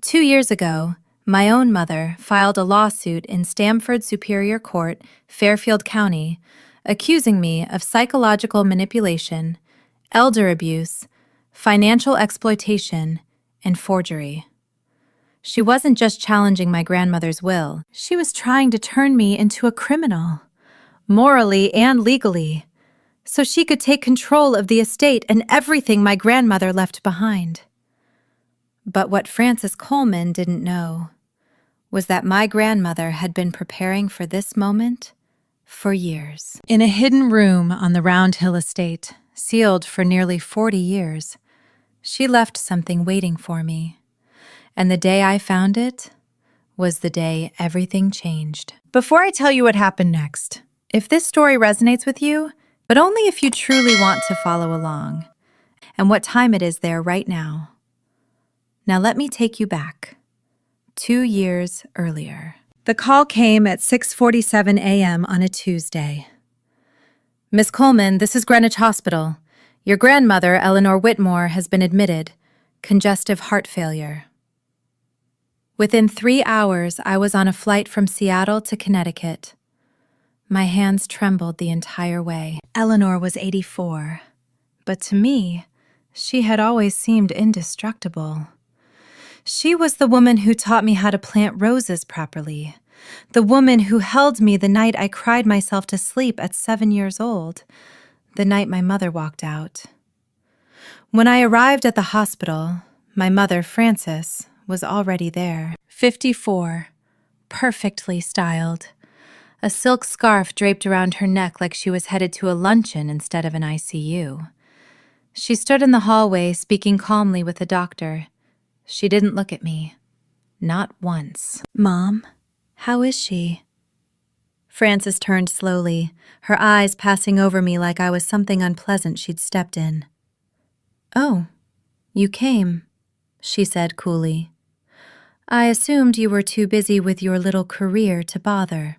2 years ago, my own mother filed a lawsuit in Stamford Superior Court, Fairfield County, accusing me of psychological manipulation, elder abuse, financial exploitation, and forgery. She wasn't just challenging my grandmother's will, she was trying to turn me into a criminal, morally and legally, so she could take control of the estate and everything my grandmother left behind. But what Frances Coleman didn't know was that my grandmother had been preparing for this moment for years. In a hidden room on the Round Hill estate, sealed for nearly 40 years, she left something waiting for me. And the day I found it was the day everything changed. Before I tell you what happened next, if this story resonates with you, but only if you truly want to follow along, and what time it is there right now. Now let me take you back, 2 years earlier. The call came at 6:47 a.m. on a Tuesday. Miss Coleman, this is Greenwich Hospital. Your grandmother, Eleanor Whitmore, has been admitted. Congestive heart failure. Within 3 hours, I was on a flight from Seattle to Connecticut. My hands trembled the entire way. Eleanor was 84, but to me, she had always seemed indestructible. She was the woman who taught me how to plant roses properly, the woman who held me the night I cried myself to sleep at 7 years old, the night my mother walked out. When I arrived at the hospital, my mother, Frances, was already there. 54, perfectly styled. A silk scarf draped around her neck like she was headed to a luncheon instead of an ICU. She stood in the hallway speaking calmly with the doctor. She didn't look at me. Not once. Mom, how is she? Frances turned slowly, her eyes passing over me like I was something unpleasant she'd stepped in. Oh, you came, she said coolly. I assumed you were too busy with your little career to bother.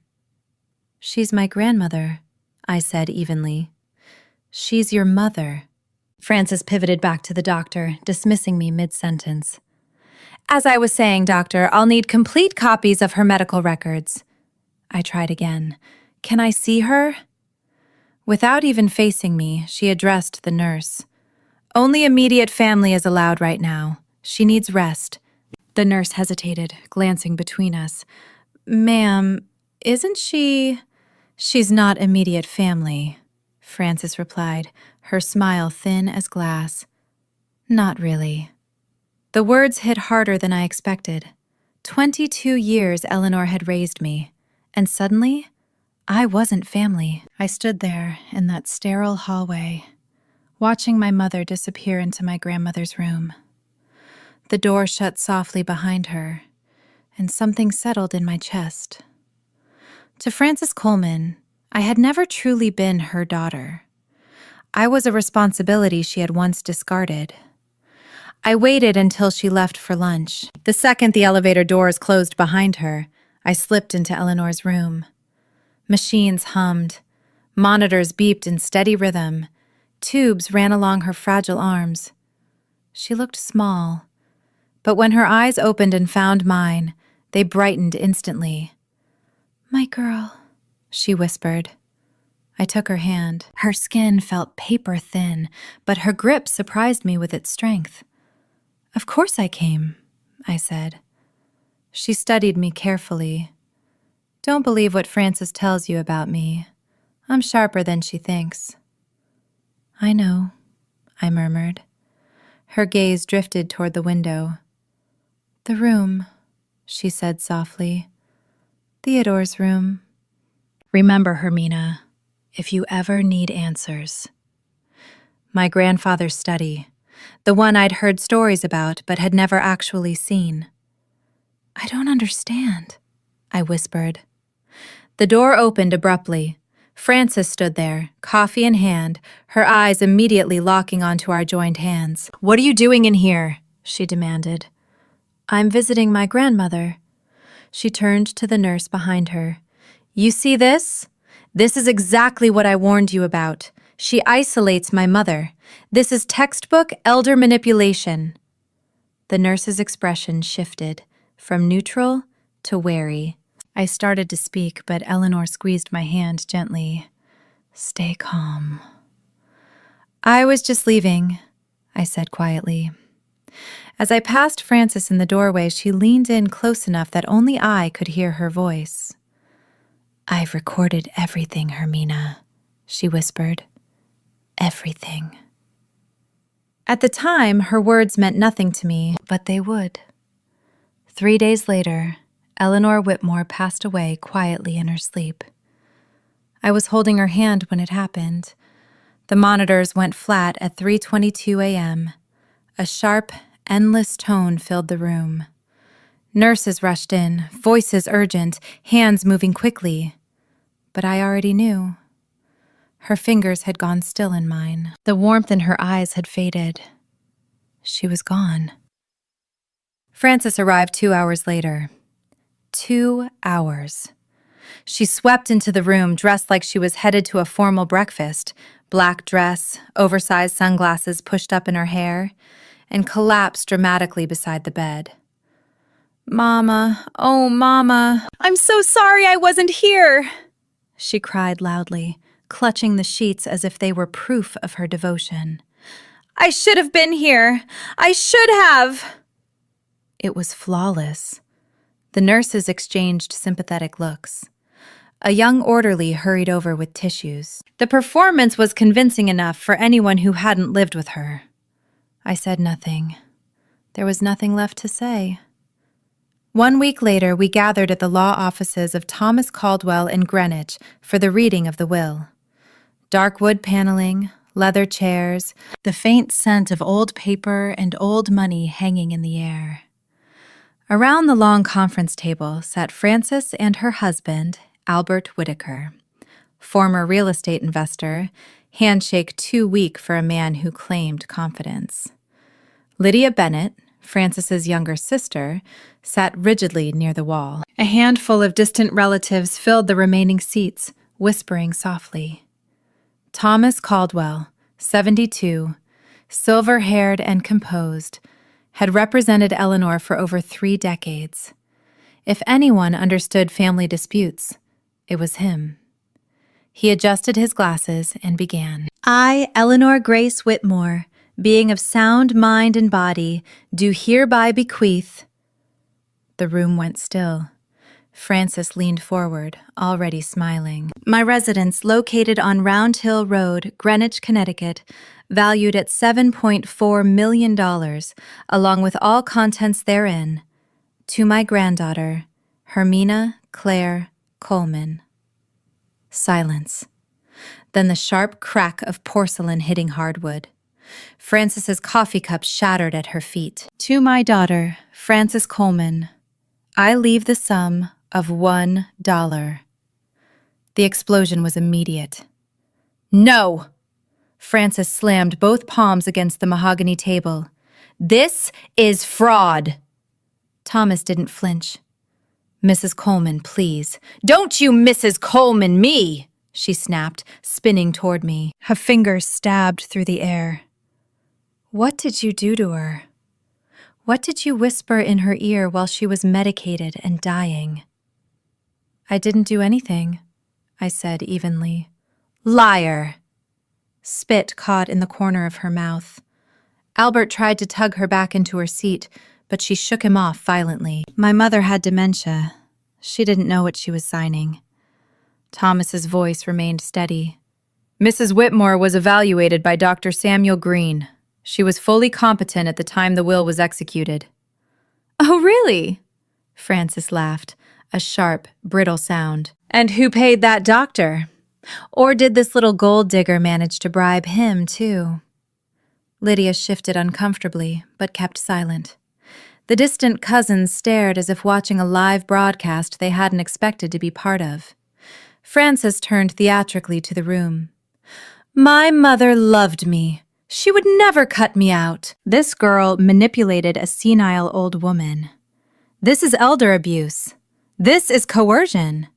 She's my grandmother, I said evenly. She's your mother. Frances pivoted back to the doctor, dismissing me mid-sentence. As I was saying, doctor, I'll need complete copies of her medical records. I tried again. Can I see her? Without even facing me, she addressed the nurse. Only immediate family is allowed right now. She needs rest. The nurse hesitated, glancing between us. Ma'am, isn't she... She's not immediate family, Frances replied, her smile thin as glass. Not really. The words hit harder than I expected. 22 years Eleanor had raised me, and suddenly, I wasn't family. I stood there in that sterile hallway, watching my mother disappear into my grandmother's room. The door shut softly behind her, and something settled in my chest. To Frances Coleman, I had never truly been her daughter. I was a responsibility she had once discarded. I waited until she left for lunch. The second the elevator doors closed behind her, I slipped into Eleanor's room. Machines hummed. Monitors beeped in steady rhythm. Tubes ran along her fragile arms. She looked small, but when her eyes opened and found mine, they brightened instantly. My girl, she whispered. I took her hand. Her skin felt paper thin, but her grip surprised me with its strength. Of course I came, I said. She studied me carefully. Don't believe what Frances tells you about me. I'm sharper than she thinks. I know, I murmured. Her gaze drifted toward the window. The room, she said softly. Theodore's room. Remember, Hermina, if you ever need answers. My grandfather's study, the one I'd heard stories about but had never actually seen. I don't understand, I whispered. The door opened abruptly. Frances stood there, coffee in hand, her eyes immediately locking onto our joined hands. What are you doing in here? She demanded. I'm visiting my grandmother. She turned to the nurse behind her. You see this? This is exactly what I warned you about. She isolates my mother. This is textbook elder manipulation. The nurse's expression shifted from neutral to wary. I started to speak, but Eleanor squeezed my hand gently. "Stay calm." "I was just leaving," I said quietly. As I passed Frances in the doorway, she leaned in close enough that only I could hear her voice. "I've recorded everything, Hermina," she whispered. "Everything." At the time, her words meant nothing to me, but they would. 3 days later, Eleanor Whitmore passed away quietly in her sleep. I was holding her hand when it happened. The monitors went flat at 3:22 a.m. A sharp, endless tone filled the room. Nurses rushed in, voices urgent, hands moving quickly. But I already knew. Her fingers had gone still in mine. The warmth in her eyes had faded. She was gone. Frances arrived 2 hours later. 2 hours. She swept into the room dressed like she was headed to a formal breakfast, black dress, oversized sunglasses pushed up in her hair, and collapsed dramatically beside the bed. "Mama, oh Mama, I'm so sorry I wasn't here," she cried loudly, clutching the sheets as if they were proof of her devotion. "I should have been here. I should have." It was flawless. The nurses exchanged sympathetic looks. A young orderly hurried over with tissues. The performance was convincing enough for anyone who hadn't lived with her. I said nothing. There was nothing left to say. 1 week later, we gathered at the law offices of Thomas Caldwell in Greenwich for the reading of the will. Dark wood paneling, leather chairs, the faint scent of old paper and old money hanging in the air. Around the long conference table sat Frances and her husband, Albert Whitaker, former real estate investor, handshake too weak for a man who claimed confidence. Lydia Bennett, Frances's younger sister, sat rigidly near the wall. A handful of distant relatives filled the remaining seats, whispering softly. Thomas Caldwell, 72, silver-haired and composed, had represented Eleanor for over 3 decades. If anyone understood family disputes, it was him. He adjusted his glasses and began. "I, Eleanor Grace Whitmore, being of sound mind and body, do hereby bequeath." The room went still. Frances leaned forward, already smiling. "My residence, located on Round Hill Road, Greenwich, Connecticut, valued at $7.4 million, along with all contents therein, to my granddaughter, Hermina Claire Coleman." Silence. Then the sharp crack of porcelain hitting hardwood. Frances's coffee cup shattered at her feet. "To my daughter, Frances Coleman, I leave the sum of $1. The explosion was immediate. "No!" Frances slammed both palms against the mahogany table. "This is fraud!" Thomas didn't flinch. "Mrs. Coleman, please." "Don't you Mrs. Coleman me!" she snapped, spinning toward me. Her fingers stabbed through the air. "What did you do to her? What did you whisper in her ear while she was medicated and dying?" "I didn't do anything," I said evenly. "Liar!" Spit caught in the corner of her mouth. Albert tried to tug her back into her seat, but she shook him off violently. "My mother had dementia. She didn't know what she was signing." Thomas's voice remained steady. "Mrs. Whitmore was evaluated by Dr. Samuel Green. She was fully competent at the time the will was executed." "Oh, really?" Frances laughed, a sharp, brittle sound. "And who paid that doctor? Or did this little gold digger manage to bribe him, too?" Lydia shifted uncomfortably, but kept silent. The distant cousins stared as if watching a live broadcast they hadn't expected to be part of. Frances turned theatrically to the room. "My mother loved me. She would never cut me out." This girl manipulated a senile old woman. "This is elder abuse. This is coercion."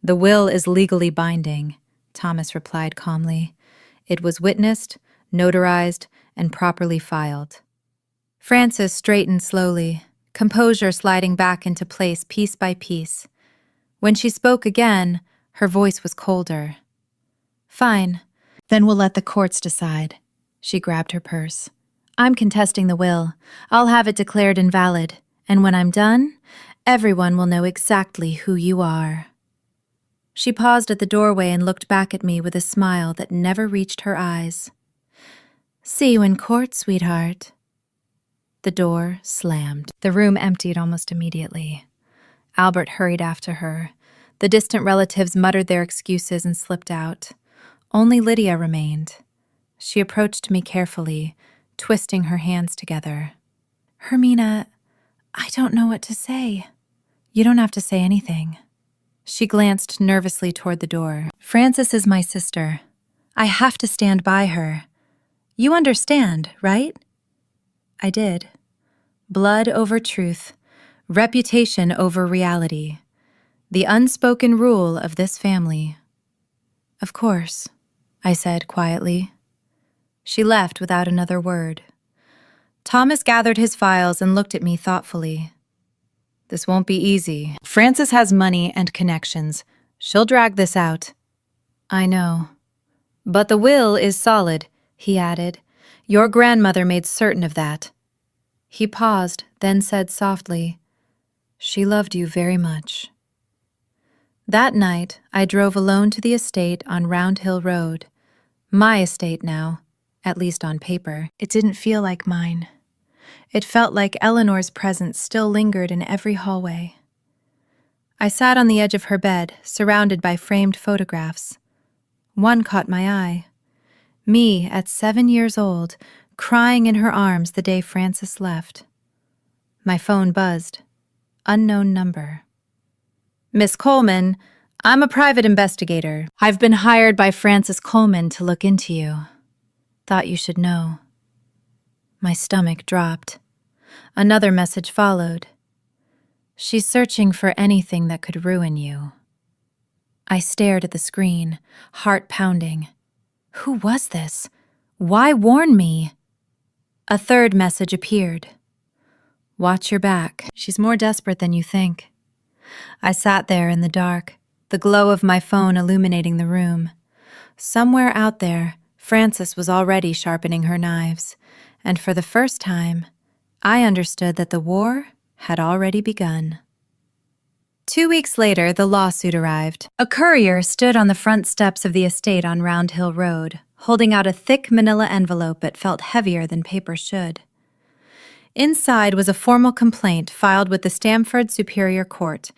"The will is legally binding," Thomas replied calmly. "It was witnessed, notarized, and properly filed." Frances straightened slowly, composure sliding back into place piece by piece. When she spoke again, her voice was colder. "Fine. Then we'll let the courts decide." She grabbed her purse. "I'm contesting the will. I'll have it declared invalid, and when I'm done, everyone will know exactly who you are." She paused at the doorway and looked back at me with a smile that never reached her eyes. "See you in court, sweetheart." The door slammed. The room emptied almost immediately. Albert hurried after her. The distant relatives muttered their excuses and slipped out. Only Lydia remained. She approached me carefully, twisting her hands together. "Hermina, I don't know what to say." "You don't have to say anything." She glanced nervously toward the door. "Frances is my sister. I have to stand by her. You understand, right?" I did. Blood over truth, reputation over reality. The unspoken rule of this family. "Of course," I said quietly. She left without another word. Thomas gathered his files and looked at me thoughtfully. "This won't be easy. Frances has money and connections. She'll drag this out." "I know. But the will is solid," he added. "Your grandmother made certain of that." He paused, then said softly, "She loved you very much." That night, I drove alone to the estate on Round Hill Road. My estate now, at least on paper. It didn't feel like mine. It felt like Eleanor's presence still lingered in every hallway. I sat on the edge of her bed, surrounded by framed photographs. One caught my eye. Me, at 7 years old, crying in her arms the day Frances left. My phone buzzed. Unknown number. "Miss Coleman, I'm a private investigator. I've been hired by Frances Coleman to look into you. Thought you should know." My stomach dropped. Another message followed. "She's searching for anything that could ruin you." I stared at the screen, heart pounding. Who was this? Why warn me? A third message appeared. "Watch your back. She's more desperate than you think." I sat there in the dark, the glow of my phone illuminating the room. Somewhere out there, Frances was already sharpening her knives, and for the first time, I understood that the war had already begun. 2 weeks later, the lawsuit arrived. A courier stood on the front steps of the estate on Round Hill Road, holding out a thick manila envelope that felt heavier than paper should. Inside was a formal complaint filed with the Stamford Superior Court,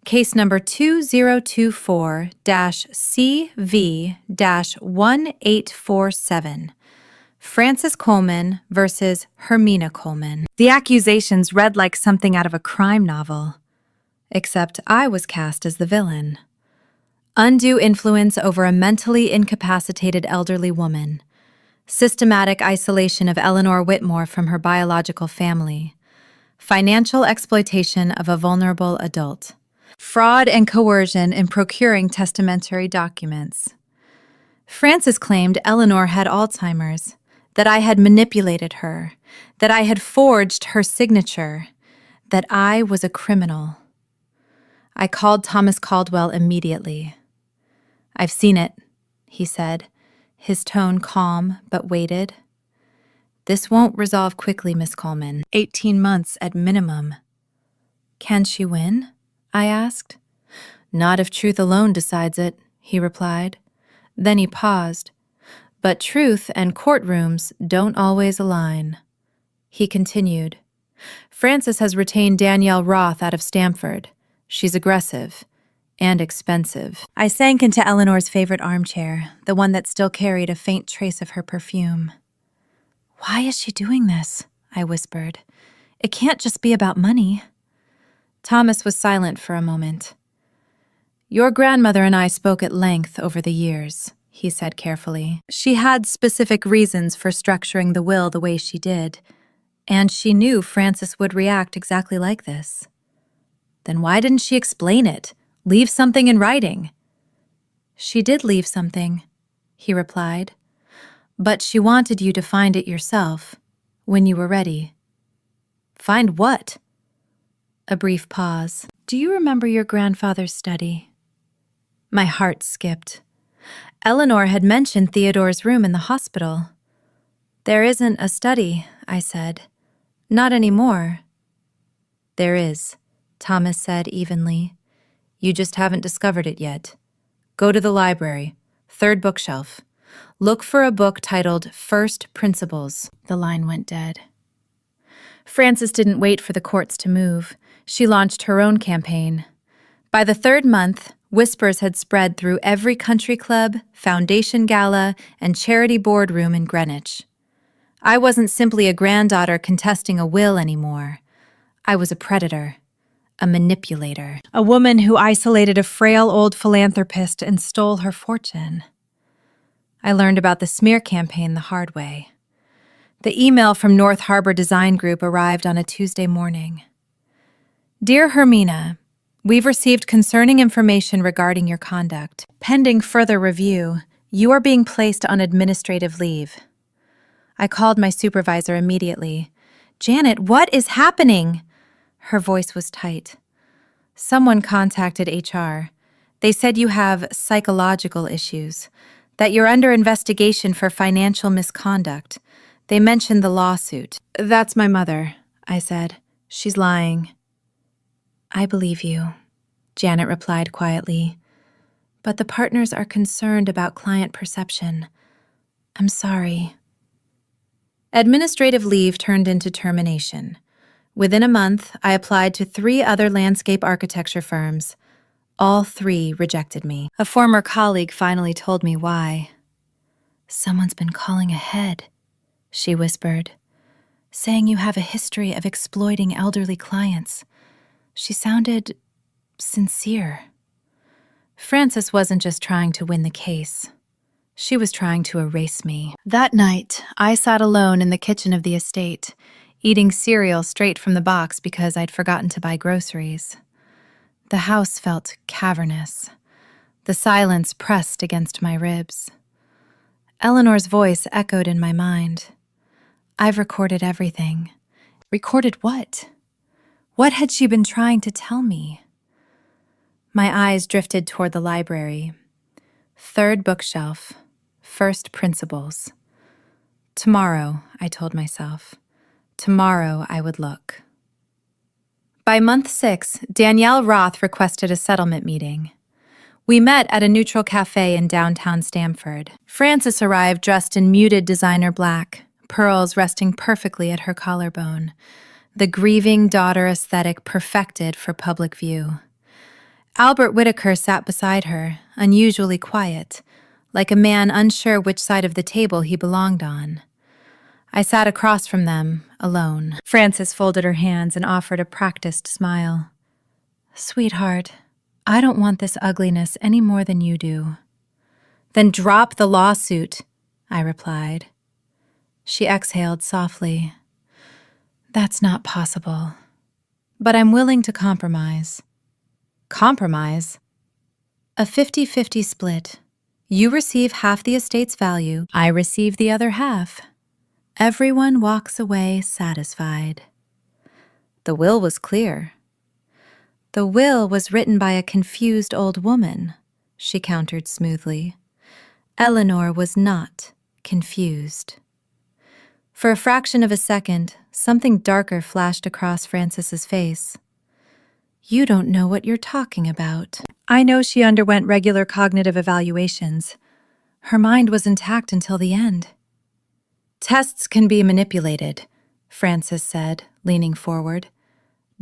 case number 2024-CV-1847. Frances Coleman versus Hermina Coleman. The accusations read like something out of a crime novel. Except I was cast as the villain. Undue influence over a mentally incapacitated elderly woman. Systematic isolation of Eleanor Whitmore from her biological family. Financial exploitation of a vulnerable adult. Fraud and coercion in procuring testamentary documents. Frances claimed Eleanor had Alzheimer's, that I had manipulated her, that I had forged her signature, that I was a criminal. I called Thomas Caldwell immediately. "I've seen it," he said, his tone calm but weighted. "This won't resolve quickly, Miss Coleman. 18 months at minimum." "Can she win?" I asked. "Not if truth alone decides it," he replied. Then he paused. "But truth and courtrooms don't always align." He continued. "Frances has retained Danielle Roth out of Stamford. She's aggressive and expensive." I sank into Eleanor's favorite armchair, the one that still carried a faint trace of her perfume. "Why is she doing this?" I whispered. "It can't just be about money." Thomas was silent for a moment. "Your grandmother and I spoke at length over the years," he said carefully. "She had specific reasons for structuring the will the way she did, and she knew Frances would react exactly like this." "Then why didn't she explain it? Leave something in writing?" "She did leave something," he replied. "But she wanted you to find it yourself, when you were ready." Find what? A brief pause. Do you remember your grandfather's study? My heart skipped. Eleanor had mentioned Theodore's room in the hospital. There isn't a study, I said. Not anymore. There is, Thomas said evenly. You just haven't discovered it yet. Go to the library, third bookshelf. Look for a book titled First Principles. The line went dead. Frances didn't wait for the courts to move. She launched her own campaign. By the third month, whispers had spread through every country club, foundation gala, and charity boardroom in Greenwich. I wasn't simply a granddaughter contesting a will anymore. I was a predator, a manipulator, a woman who isolated a frail old philanthropist and stole her fortune. I learned about the smear campaign the hard way. The email from North Harbor Design Group arrived on a Tuesday morning. Dear Hermina, we've received concerning information regarding your conduct. Pending further review, you are being placed on administrative leave. I called my supervisor immediately. Janet, what is happening? Her voice was tight. Someone contacted HR. They said you have psychological issues, that you're under investigation for financial misconduct. They mentioned the lawsuit. That's my mother, I said. She's lying. I believe you, Janet replied quietly. But the partners are concerned about client perception. I'm sorry. Administrative leave turned into termination. Within a month, I applied to 3 other landscape architecture firms. All 3 rejected me. A former colleague finally told me why. Someone's been calling ahead, she whispered, saying you have a history of exploiting elderly clients. She sounded sincere. Frances wasn't just trying to win the case. She was trying to erase me. That night, I sat alone in the kitchen of the estate, eating cereal straight from the box because I'd forgotten to buy groceries. The house felt cavernous. The silence pressed against my ribs. Eleanor's voice echoed in my mind. I've recorded everything. Recorded what? What had she been trying to tell me? My eyes drifted toward the library. Third bookshelf. First Principles. Tomorrow, I told myself. Tomorrow I would look. By month 6, Danielle Roth requested a settlement meeting. We met at a neutral cafe in downtown Stamford. Frances arrived dressed in muted designer black, pearls resting perfectly at her collarbone, the grieving daughter aesthetic perfected for public view. Albert Whitaker sat beside her, unusually quiet, like a man unsure which side of the table he belonged on. I sat across from them, alone. Frances folded her hands and offered a practiced smile. Sweetheart, I don't want this ugliness any more than you do. Then drop the lawsuit, I replied. She exhaled softly. That's not possible. But I'm willing to compromise. Compromise? A 50-50 split. You receive half the estate's value, I receive the other half. Everyone walks away satisfied. The will was clear. The will was written by a confused old woman, she countered smoothly. Eleanor was not confused. For a fraction of a second, something darker flashed across Frances's face. You don't know what you're talking about. I know she underwent regular cognitive evaluations. Her mind was intact until the end. Tests can be manipulated, Frances said, leaning forward.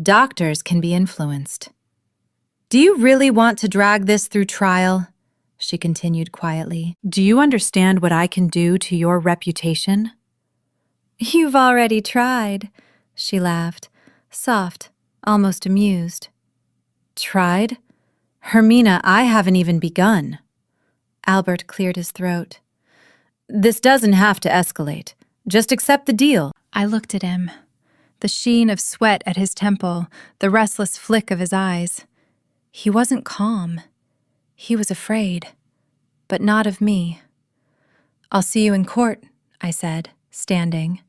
Doctors can be influenced. Do you really want to drag this through trial? She continued quietly. Do you understand what I can do to your reputation? You've already tried, she laughed, soft, almost amused. Tried? Hermina, I haven't even begun. Albert cleared his throat. This doesn't have to escalate. Just accept the deal. I looked at him. The sheen of sweat at his temple, the restless flick of his eyes. He wasn't calm. He was afraid. But not of me. I'll see you in court, I said, standing.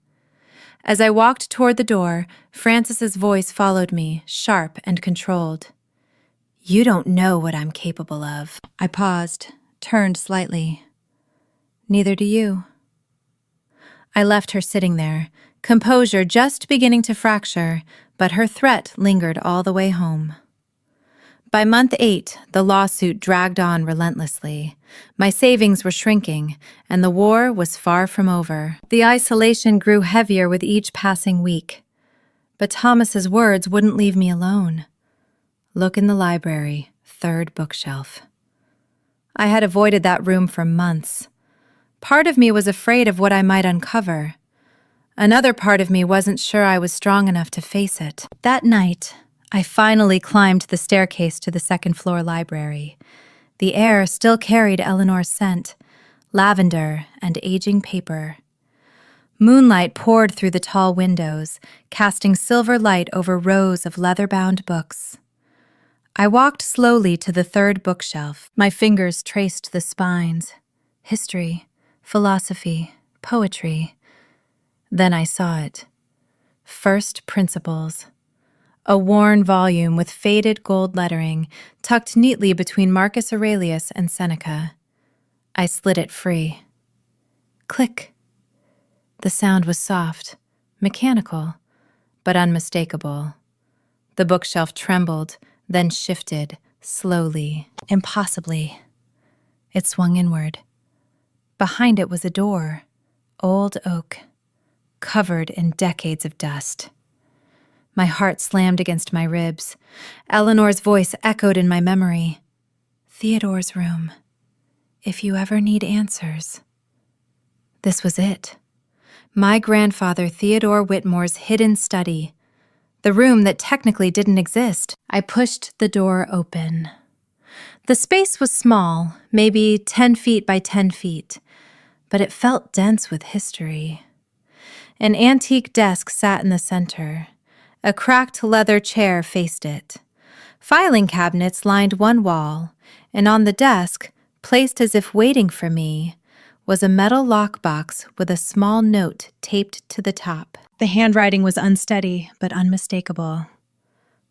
As I walked toward the door, Frances's voice followed me, sharp and controlled. "You don't know what I'm capable of." I paused, turned slightly. "Neither do you." I left her sitting there, composure just beginning to fracture, but her threat lingered all the way home. By month 8, the lawsuit dragged on relentlessly. My savings were shrinking, and the war was far from over. The isolation grew heavier with each passing week. But Thomas's words wouldn't leave me alone. "Look in the library, 3rd bookshelf." I had avoided that room for months. Part of me was afraid of what I might uncover. Another part of me wasn't sure I was strong enough to face it. That night, I finally climbed the staircase to the 2nd-floor library. The air still carried Eleanor's scent, lavender and aging paper. Moonlight poured through the tall windows, casting silver light over rows of leather-bound books. I walked slowly to the 3rd bookshelf. My fingers traced the spines. History, philosophy, poetry. Then I saw it. First Principles. A worn volume with faded gold lettering, tucked neatly between Marcus Aurelius and Seneca. I slid it free. Click. The sound was soft, mechanical, but unmistakable. The bookshelf trembled, then shifted, slowly, impossibly. It swung inward. Behind it was a door, old oak, covered in decades of dust. My heart slammed against my ribs. Eleanor's voice echoed in my memory. "Theodore's room. If you ever need answers." This was it. My grandfather Theodore Whitmore's hidden study. The room that technically didn't exist. I pushed the door open. The space was small, maybe 10 feet by 10 feet, but it felt dense with history. An antique desk sat in the center. A cracked leather chair faced it. Filing cabinets lined one wall, and on the desk, placed as if waiting for me, was a metal lockbox with a small note taped to the top. The handwriting was unsteady but unmistakable.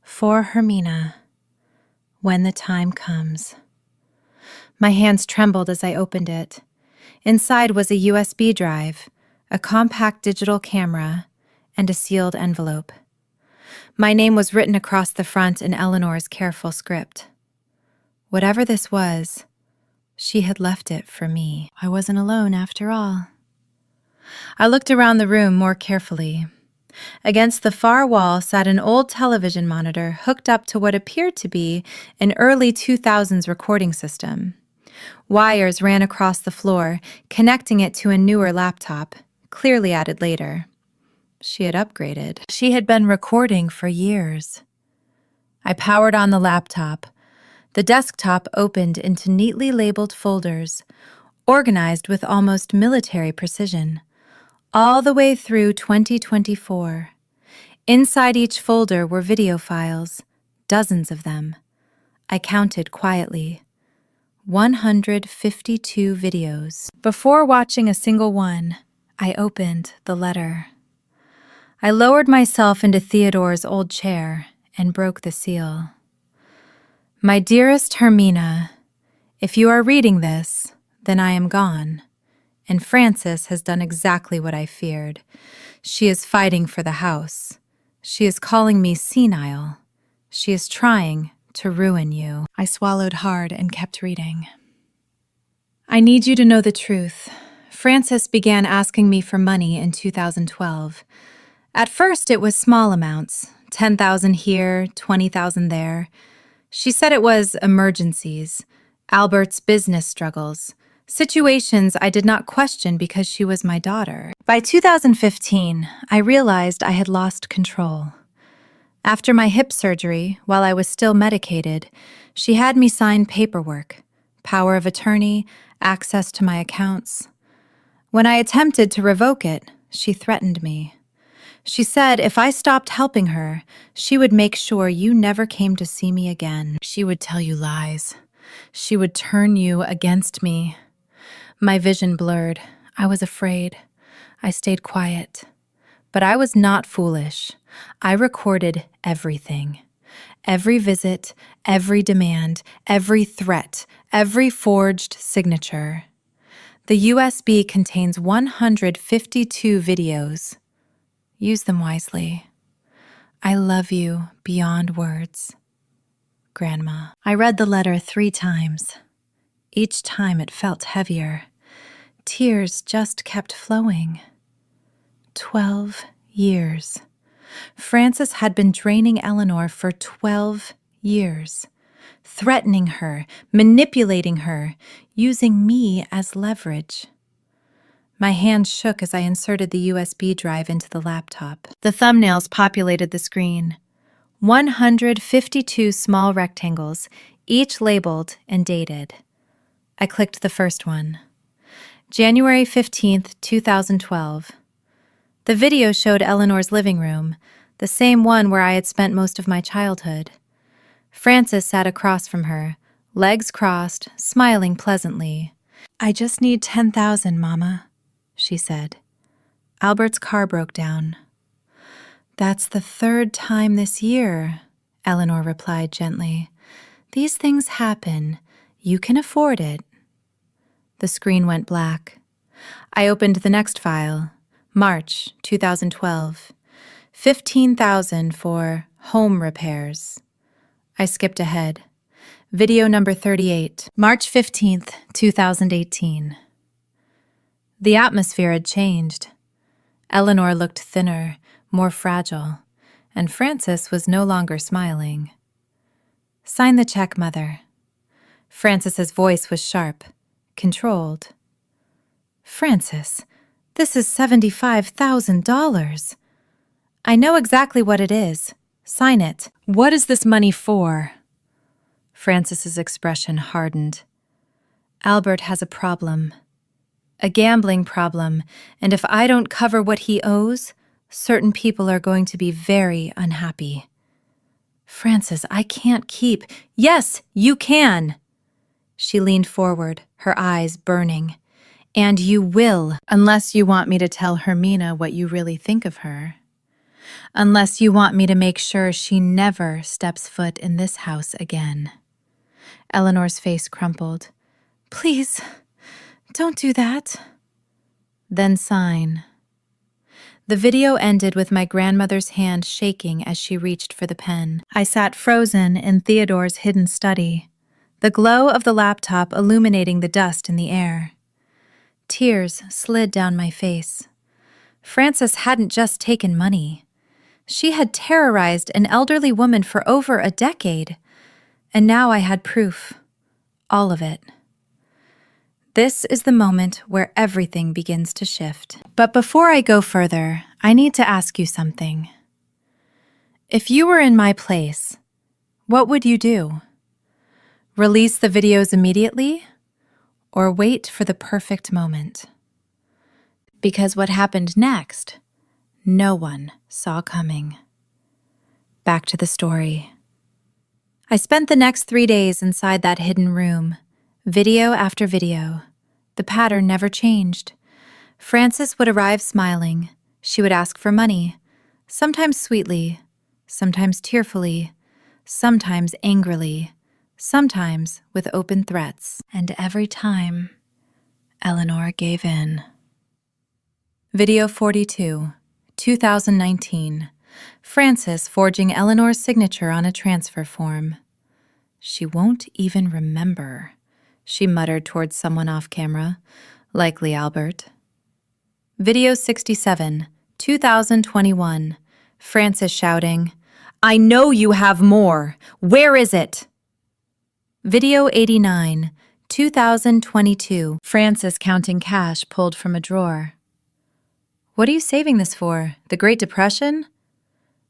"For Hermina, when the time comes." My hands trembled as I opened it. Inside was a USB drive, a compact digital camera, and a sealed envelope. My name was written across the front in Eleanor's careful script. Whatever this was, she had left it for me. I wasn't alone after all. I looked around the room more carefully. Against the far wall sat an old television monitor hooked up to what appeared to be an early 2000s recording system. Wires ran across the floor, connecting it to a newer laptop, clearly added later. She had upgraded. She had been recording for years. I powered on the laptop. The desktop opened into neatly labeled folders, organized with almost military precision, all the way through 2024. Inside each folder were video files, dozens of them. I counted quietly. 152 videos. Before watching a single one, I opened the letter. I lowered myself into Theodore's old chair and broke the seal. "My dearest Hermina, if you are reading this, then I am gone, and Frances has done exactly what I feared. She is fighting for the house. She is calling me senile. She is trying to ruin you." I swallowed hard and kept reading. "I need you to know the truth. Frances began asking me for money in 2012. At first, it was small amounts, 10,000 here, 20,000 there. She said it was emergencies, Albert's business struggles, situations I did not question because she was my daughter. By 2015, I realized I had lost control. After my hip surgery, while I was still medicated, she had me sign paperwork, power of attorney, access to my accounts. When I attempted to revoke it, she threatened me. She said if I stopped helping her, she would make sure you never came to see me again. She would tell you lies. She would turn you against me. My vision blurred. I was afraid. I stayed quiet. But I was not foolish. I recorded everything. Every visit, every demand, every threat, every forged signature. The USB contains 152 videos. Use them wisely. I love you beyond words. Grandma. I read the letter 3 times. Each time it felt heavier. Tears just kept flowing. 12 years. Francis had been draining Eleanor for 12 years, threatening her, manipulating her, using me as leverage. My hand shook as I inserted the USB drive into the laptop. The thumbnails populated the screen. 152 small rectangles, each labeled and dated. I clicked the first one. January 15th, 2012. The video showed Eleanor's living room, the same one where I had spent most of my childhood. Frances sat across from her, legs crossed, smiling pleasantly. "I just need 10,000, Mama," she said. Albert's car broke down. "That's the 3rd time this year," Eleanor replied gently. "These things happen. You can afford it." The screen went black. I opened the next file. March 2012. 15,000 for home repairs. I skipped ahead. Video number 38, March 15th, 2018. The atmosphere had changed. Eleanor looked thinner, more fragile, and Frances was no longer smiling. "Sign the check, Mother." Frances's voice was sharp, controlled. "Frances, this is $75,000. I know exactly what it is. Sign it." "What is this money for?" Frances's expression hardened. "Albert has a problem. A gambling problem, and if I don't cover what he owes, certain people are going to be very unhappy." "Frances, I can't keep—" "Yes, you can!" She leaned forward, her eyes burning. "And you will, unless you want me to tell Hermina what you really think of her. Unless you want me to make sure she never steps foot in this house again." Eleanor's face crumpled. "Please, don't do that." "Then sign." The video ended with my grandmother's hand shaking as she reached for the pen. I sat frozen in Theodore's hidden study, the glow of the laptop illuminating the dust in the air. Tears slid down my face. Frances hadn't just taken money. She had terrorized an elderly woman for over a decade, and now I had proof. All of it. This is the moment where everything begins to shift. But before I go further, I need to ask you something. If you were in my place, what would you do? Release the videos immediately, or wait for the perfect moment? Because what happened next, no one saw coming. Back to the story. I spent the next 3 days inside that hidden room, video after video. The pattern never changed. Frances would arrive smiling. She would ask for money, sometimes sweetly, sometimes tearfully, sometimes angrily, sometimes with open threats. And every time, Eleanor gave in. Video 42, 2019. Frances forging Eleanor's signature on a transfer form. "She won't even remember," she muttered towards someone off camera, likely Albert. Video 67, 2021. Frances shouting, "I know you have more. Where is it?" Video 89, 2022. Frances counting cash pulled from a drawer. "What are you saving this for? The Great Depression?"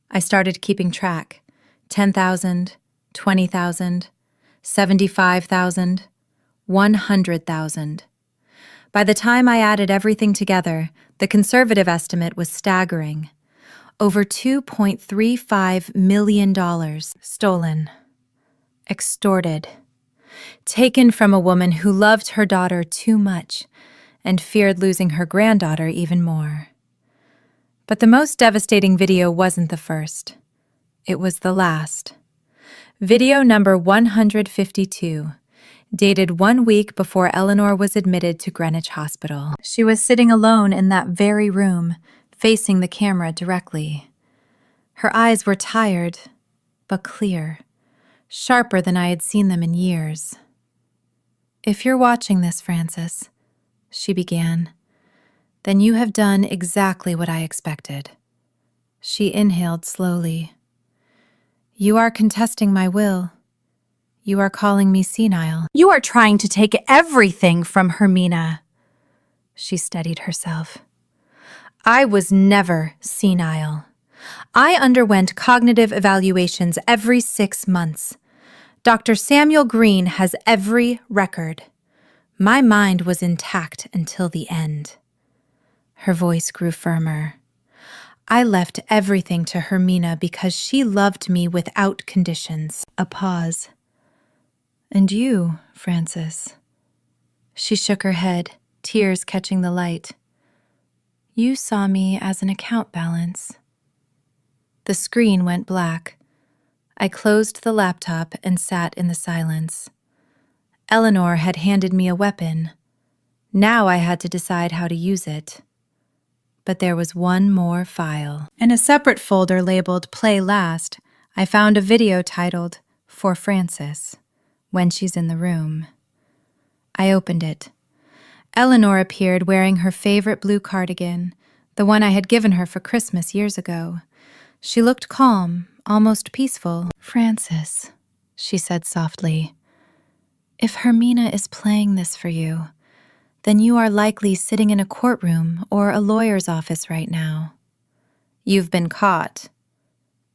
I started keeping track. 10,000, 20,000, 75,000, 100,000. By the time I added everything together, the conservative estimate was staggering. Over $2.35 million stolen, extorted, taken from a woman who loved her daughter too much and feared losing her granddaughter even more. But the most devastating video wasn't the first. It was the last. Video number 152, dated 1 week before Eleanor was admitted to Greenwich Hospital. She was sitting alone in that very room, facing the camera directly. Her eyes were tired, but clear, sharper than I had seen them in years. "If you're watching this, Frances," she began, "then you have done exactly what I expected." She inhaled slowly. "You are contesting my will. You are calling me senile. You are trying to take everything from Hermina." She steadied herself. "I was never senile. I underwent cognitive evaluations every 6 months. Dr. Samuel Green has every record. My mind was intact until the end." Her voice grew firmer. "I left everything to Hermina because she loved me without conditions." A pause. "And you, Frances?" She shook her head, tears catching the light. "You saw me as an account balance." The screen went black. I closed the laptop and sat in the silence. Eleanor had handed me a weapon. Now I had to decide how to use it. But there was one more file. In a separate folder labeled Play Last, I found a video titled For Frances, When She's in the Room. I opened it. Eleanor appeared wearing her favorite blue cardigan, the one I had given her for Christmas years ago. She looked calm, almost peaceful. "Frances," she said softly, "if Hermina is playing this for you, then you are likely sitting in a courtroom or a lawyer's office right now. You've been caught,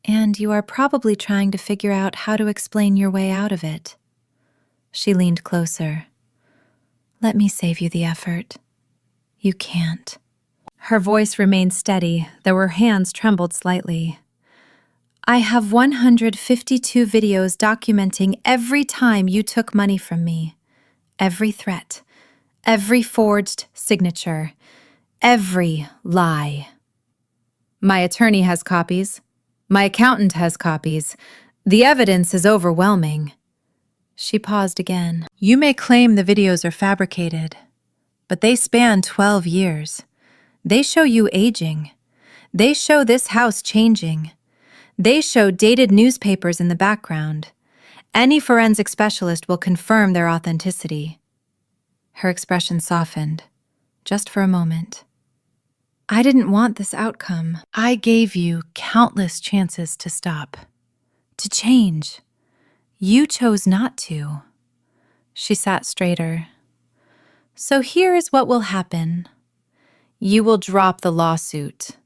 and you are probably trying to figure out how to explain your way out of it." She leaned closer. "Let me save you the effort. You can't." Her voice remained steady, though her hands trembled slightly. "I have 152 videos documenting every time you took money from me, every threat, every forged signature, every lie. My attorney has copies. My accountant has copies. The evidence is overwhelming." She paused again. "You may claim the videos are fabricated, but they span 12 years. They show you aging. They show this house changing. They show dated newspapers in the background. Any forensic specialist will confirm their authenticity." Her expression softened, just for a moment. "I didn't want this outcome. I gave you countless chances to stop, to change. You chose not to." She sat straighter. "So here is what will happen. You will drop the lawsuit.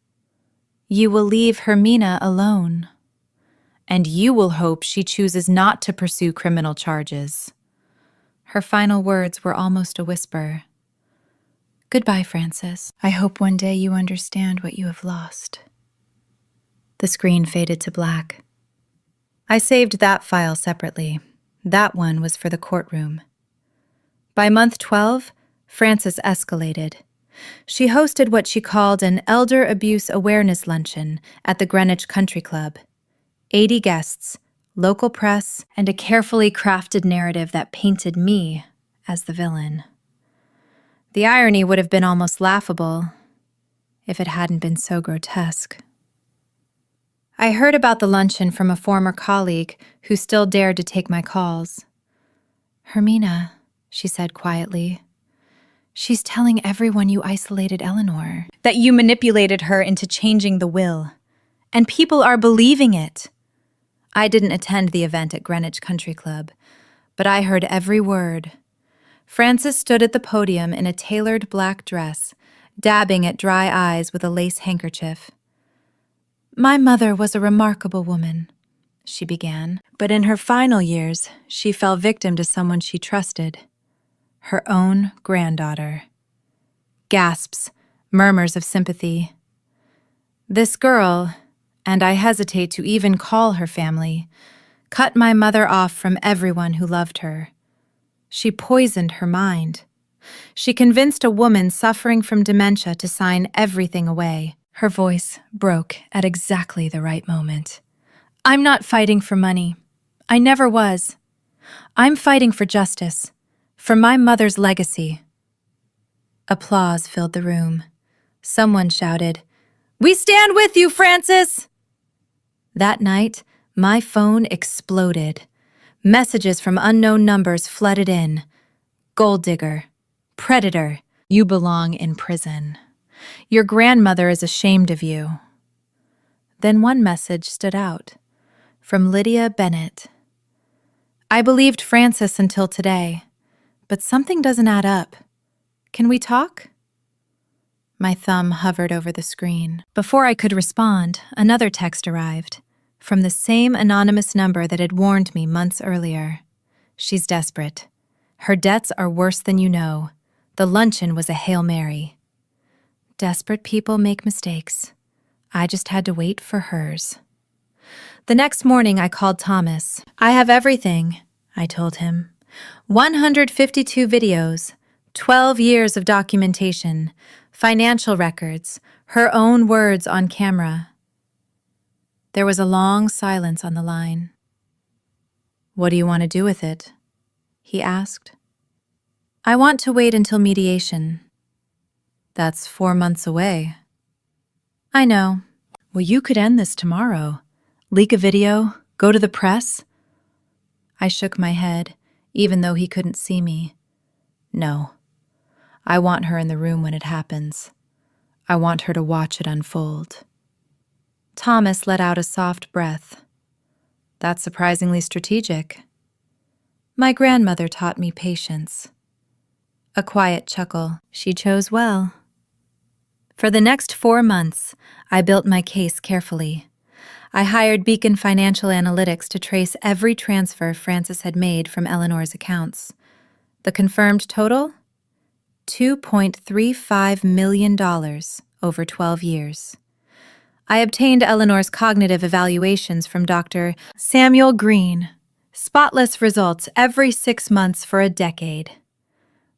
You will leave Hermina alone. And you will hope she chooses not to pursue criminal charges." Her final words were almost a whisper. "Goodbye, Frances. I hope one day you understand what you have lost." The screen faded to black. I saved that file separately. That one was for the courtroom. By month 12, Frances escalated. She hosted what she called an Elder Abuse Awareness Luncheon at the Greenwich Country Club. 80 guests, local press, and a carefully crafted narrative that painted me as the villain. The irony would have been almost laughable if it hadn't been so grotesque. I heard about the luncheon from a former colleague who still dared to take my calls. "Hermina," she said quietly, "she's telling everyone you isolated Eleanor, that you manipulated her into changing the will, and people are believing it." I didn't attend the event at Greenwich Country Club, but I heard every word. Frances stood at the podium in a tailored black dress, dabbing at dry eyes with a lace handkerchief. "My mother was a remarkable woman," she began, "but in her final years, she fell victim to someone she trusted, her own granddaughter." Gasps, murmurs of sympathy. "This girl, and I hesitate to even call her family, cut my mother off from everyone who loved her. She poisoned her mind. She convinced a woman suffering from dementia to sign everything away, Her voice broke at exactly the right moment. "I'm not fighting for money. I never was. I'm fighting for justice, for my mother's legacy." Applause filled the room. Someone shouted, "We stand with you, Frances!" That night, my phone exploded. Messages from unknown numbers flooded in. "Gold digger. Predator. You belong in prison. Your grandmother is ashamed of you." Then one message stood out, from Lydia Bennett. "I believed Frances until today, but something doesn't add up. Can we talk?" My thumb hovered over the screen. Before I could respond, another text arrived, from the same anonymous number that had warned me months earlier. "She's desperate. Her debts are worse than you know. The luncheon was a Hail Mary." Desperate people make mistakes. I just had to wait for hers. The next morning, I called Thomas. "I have everything," I told him. 152 videos, 12 years of documentation, financial records, her own words on camera. There was a long silence on the line. "What do you want to do with it?" he asked. "I want to wait until mediation." "That's 4 months away." "I know." "Well, you could end this tomorrow. Leak a video, go to the press." I shook my head, even though he couldn't see me. "No. I want her in the room when it happens. I want her to watch it unfold." Thomas let out a soft breath. "That's surprisingly strategic." "My grandmother taught me patience." A quiet chuckle. "She chose well." For the next 4 months, I built my case carefully. I hired Beacon Financial Analytics to trace every transfer Frances had made from Eleanor's accounts. The confirmed total? $2.35 million over 12 years. I obtained Eleanor's cognitive evaluations from Dr. Samuel Green. Spotless results every 6 months for a decade.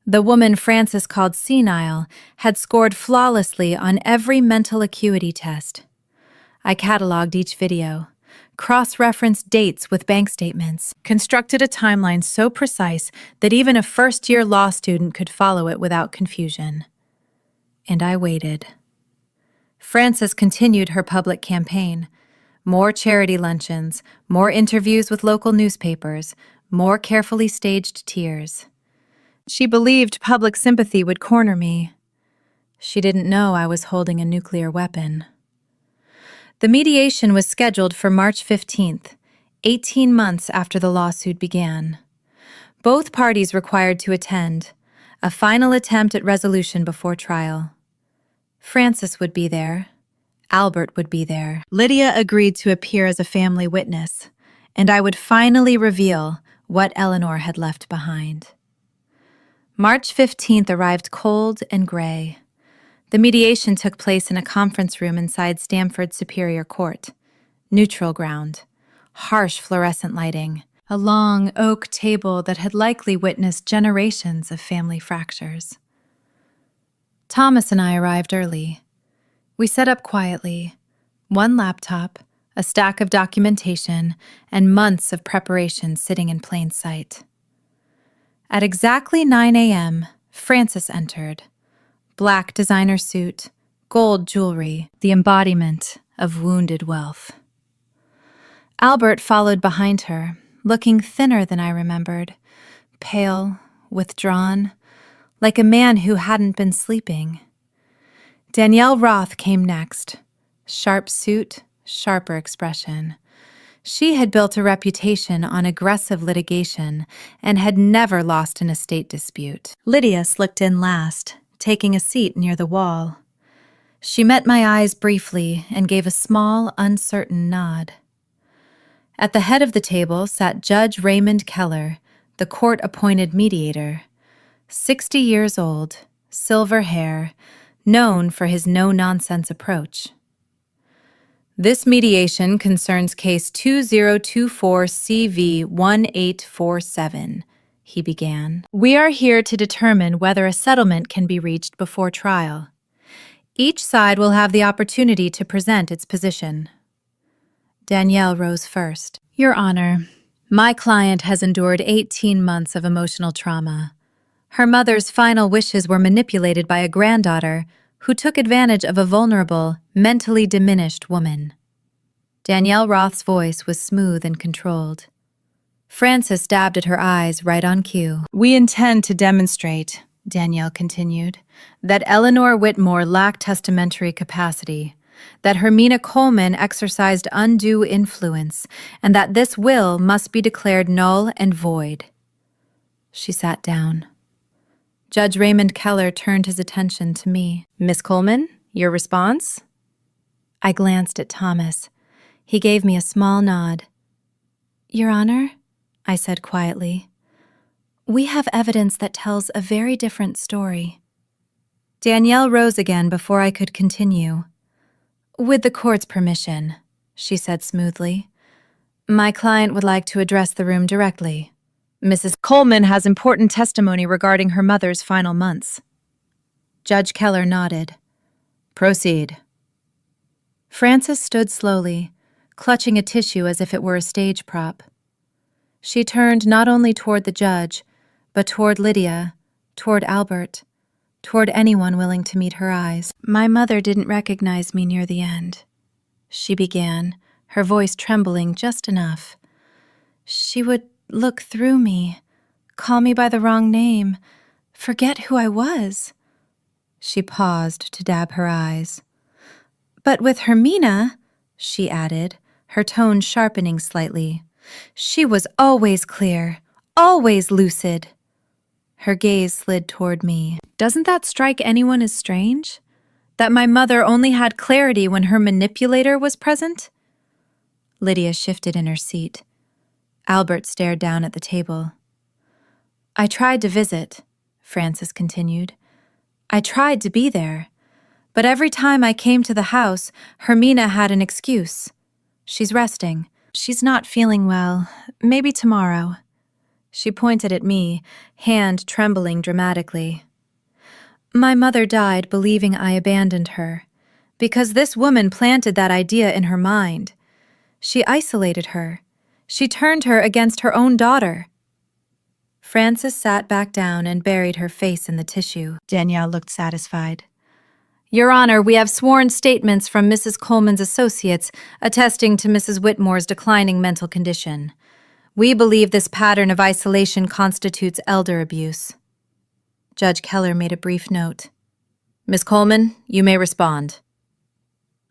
The woman Frances called senile had scored flawlessly on every mental acuity test. I cataloged each video, cross-referenced dates with bank statements, constructed a timeline so precise that even a first-year law student could follow it without confusion. And I waited. Frances continued her public campaign. More charity luncheons, more interviews with local newspapers, more carefully staged tears. She believed public sympathy would corner me. She didn't know I was holding a nuclear weapon. The mediation was scheduled for March 15th, 18 months after the lawsuit began. Both parties required to attend, a final attempt at resolution before trial. Frances would be there. Albert would be there. Lydia agreed to appear as a family witness, and I would finally reveal what Eleanor had left behind. March 15th arrived cold and gray. The mediation took place in a conference room inside Stamford Superior Court. Neutral ground, harsh fluorescent lighting, a long oak table that had likely witnessed generations of family fractures. Thomas and I arrived early. We set up quietly, one laptop, a stack of documentation, and months of preparation sitting in plain sight. At exactly 9 a.m., Frances entered. Black designer suit, gold jewelry, the embodiment of wounded wealth. Albert followed behind her, looking thinner than I remembered, pale, withdrawn, like a man who hadn't been sleeping. Danielle Roth came next. Sharp suit, sharper expression. She had built a reputation on aggressive litigation and had never lost an estate dispute. Lydia slipped in last, taking a seat near the wall. She met my eyes briefly and gave a small, uncertain nod. At the head of the table sat Judge Raymond Keller, the court-appointed mediator. 60 years old, silver hair, known for his no-nonsense approach. "This mediation concerns case 2024CV1847, he began. "We are here to determine whether a settlement can be reached before trial. Each side will have the opportunity to present its position. Danielle rose first. Your Honor, my client has endured 18 months of emotional trauma. Her mother's final wishes were manipulated by a granddaughter who took advantage of a vulnerable, mentally diminished woman. Danielle Roth's voice was smooth and controlled. Frances dabbed at her eyes right on cue. We intend to demonstrate, Danielle continued, that Eleanor Whitmore lacked testamentary capacity, that Hermina Coleman exercised undue influence, and that this will must be declared null and void. She sat down. Judge Raymond Keller turned his attention to me. Miss Coleman, your response? I glanced at Thomas. He gave me a small nod. Your Honor, I said quietly, we have evidence that tells a very different story. Danielle rose again before I could continue. With the court's permission, she said smoothly, my client would like to address the room directly. Mrs. Coleman has important testimony regarding her mother's final months. Judge Keller nodded. Proceed. Frances stood slowly, clutching a tissue as if it were a stage prop. She turned not only toward the judge, but toward Lydia, toward Albert, toward anyone willing to meet her eyes. My mother didn't recognize me near the end, she began, her voice trembling just enough. She would look through me, call me by the wrong name, forget who I was. She paused to dab her eyes. But with Hermina, she added, her tone sharpening slightly, she was always clear, always lucid. Her gaze slid toward me. Doesn't that strike anyone as strange? That my mother only had clarity when her manipulator was present? Lydia shifted in her seat. Albert stared down at the table. I tried to visit, Frances continued. I tried to be there. But every time I came to the house, Hermina had an excuse. She's resting. She's not feeling well. Maybe tomorrow. She pointed at me, hand trembling dramatically. My mother died believing I abandoned her, because this woman planted that idea in her mind. She isolated her. She turned her against her own daughter. Frances sat back down and buried her face in the tissue. Danielle looked satisfied. Your Honor, we have sworn statements from Mrs. Coleman's associates attesting to Mrs. Whitmore's declining mental condition. We believe this pattern of isolation constitutes elder abuse. Judge Keller made a brief note. Miss Coleman, you may respond.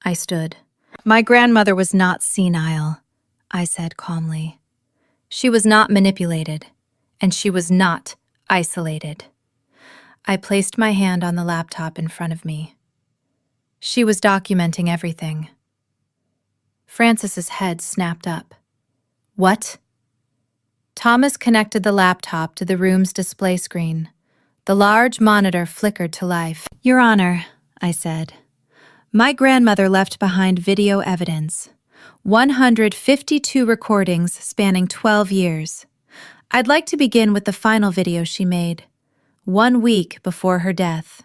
I stood. My grandmother was not senile, I said calmly. She was not manipulated, and she was not isolated. I placed my hand on the laptop in front of me. She was documenting everything. Frances's head snapped up. What? Thomas connected the laptop to the room's display screen. The large monitor flickered to life. Your Honor, I said, my grandmother left behind video evidence. 152 recordings spanning 12 years. I'd like to begin with the final video she made, 1 week before her death.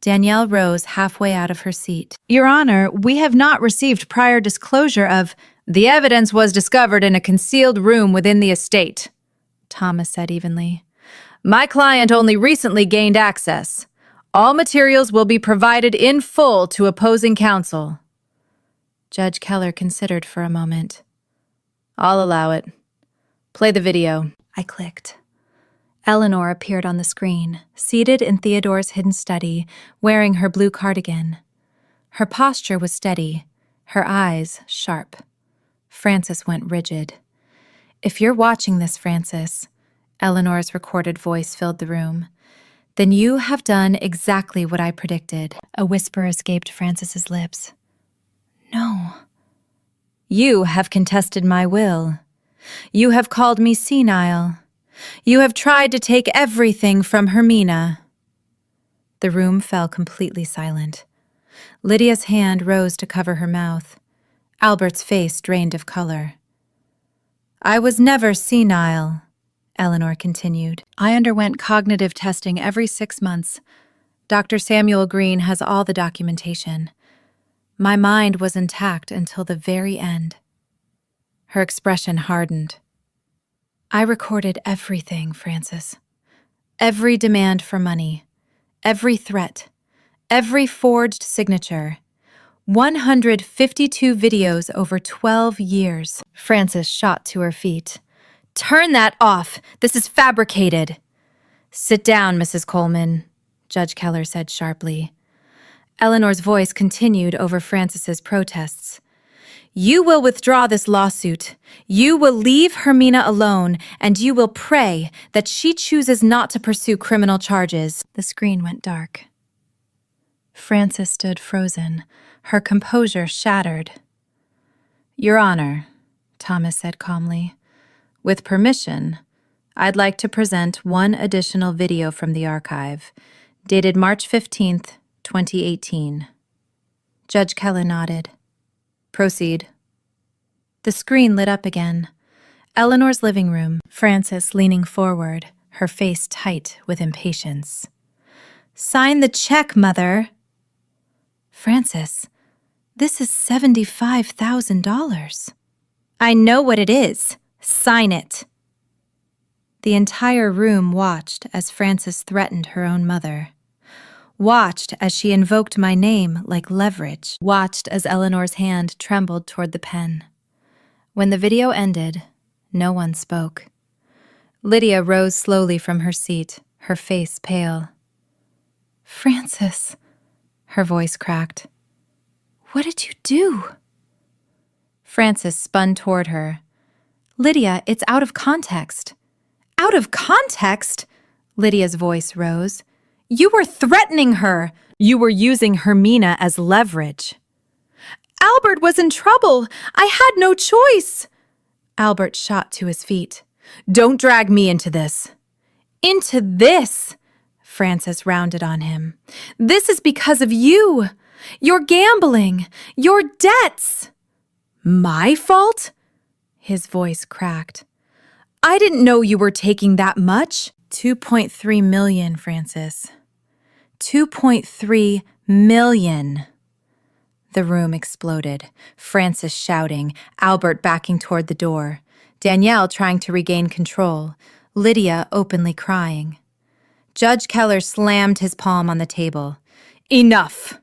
Danielle rose halfway out of her seat. Your Honor, we have not received prior disclosure of the evidence was discovered in a concealed room within the estate, Thomas said evenly. My client only recently gained access. All materials will be provided in full to opposing counsel. Judge Keller considered for a moment. I'll allow it. Play the video. I clicked. Eleanor appeared on the screen, seated in Theodore's hidden study, wearing her blue cardigan. Her posture was steady, her eyes sharp. Frances went rigid. If you're watching this, Frances, Eleanor's recorded voice filled the room, then you have done exactly what I predicted. A whisper escaped Frances's lips. No. You have contested my will. You have called me senile. You have tried to take everything from Hermina. The room fell completely silent. Lydia's hand rose to cover her mouth. Albert's face drained of color. I was never senile, Eleanor continued. I underwent cognitive testing every 6 months. Dr. Samuel Green has all the documentation. My mind was intact until the very end. Her expression hardened. I recorded everything, Francis. Every demand for money, every threat, every forged signature. 152 videos over 12 years. Frances shot to her feet. Turn that off! This is fabricated! Sit down, Mrs. Coleman, Judge Keller said sharply. Eleanor's voice continued over Frances's protests. You will withdraw this lawsuit. You will leave Hermina alone, and you will pray that she chooses not to pursue criminal charges. The screen went dark. Frances stood frozen, her composure shattered. Your Honor, Thomas said calmly, with permission, I'd like to present one additional video from the archive, dated March 15th, 2018. Judge Keller nodded. Proceed. The screen lit up again. Eleanor's living room, Frances leaning forward, her face tight with impatience. Sign the check, Mother. Frances, this is $75,000. I know what it is. Sign it. The entire room watched as Frances threatened her own mother. Watched as she invoked my name like leverage. Watched as Eleanor's hand trembled toward the pen. When the video ended, no one spoke. Lydia rose slowly from her seat, her face pale. Frances, her voice cracked. What did you do? Frances spun toward her. Lydia, it's out of context. Out of context? Lydia's voice rose. You were threatening her. You were using Hermina as leverage. Albert was in trouble. I had no choice. Albert shot to his feet. Don't drag me into this. Into this? Frances rounded on him. This is because of you. Your gambling. Your debts. My fault? His voice cracked. I didn't know you were taking that much. 2.3 million, Frances. 2.3 million. The room exploded, Frances shouting, Albert backing toward the door, Danielle trying to regain control, Lydia openly crying. Judge Keller slammed his palm on the table. Enough!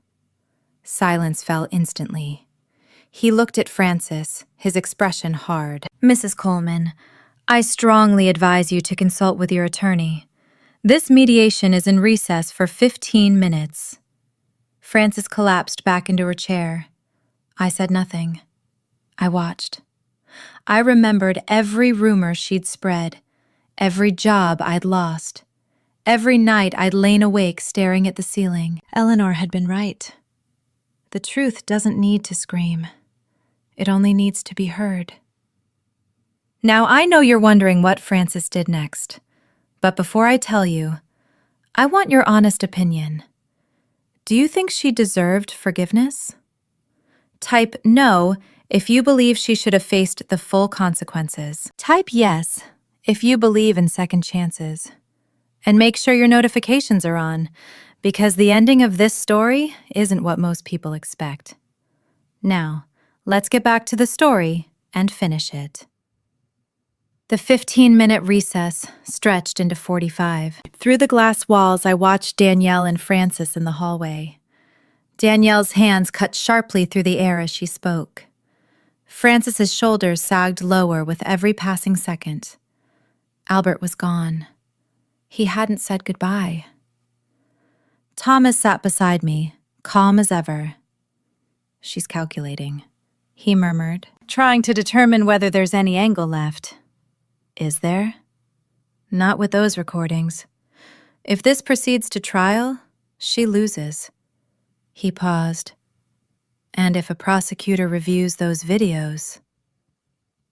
Silence fell instantly. He looked at Frances, his expression hard. Mrs. Coleman, I strongly advise you to consult with your attorney. This mediation is in recess for 15 minutes. Frances collapsed back into her chair. I said nothing. I watched. I remembered every rumor she'd spread, every job I'd lost, every night I'd lain awake staring at the ceiling. Eleanor had been right. The truth doesn't need to scream. It only needs to be heard. Now I know you're wondering what Frances did next, but before I tell you, I want your honest opinion. Do you think she deserved forgiveness? Type no if you believe she should have faced the full consequences. Type yes if you believe in second chances. And make sure your notifications are on, because the ending of this story isn't what most people expect. Now, let's get back to the story and finish it. The 15-minute recess stretched into 45. Through the glass walls, I watched Danielle and Frances in the hallway. Danielle's hands cut sharply through the air as she spoke. Frances's shoulders sagged lower with every passing second. Albert was gone. He hadn't said goodbye. Thomas sat beside me, calm as ever. She's calculating, he murmured, trying to determine whether there's any angle left. Is there? Not with those recordings. If this proceeds to trial, she loses. He paused. And if a prosecutor reviews those videos...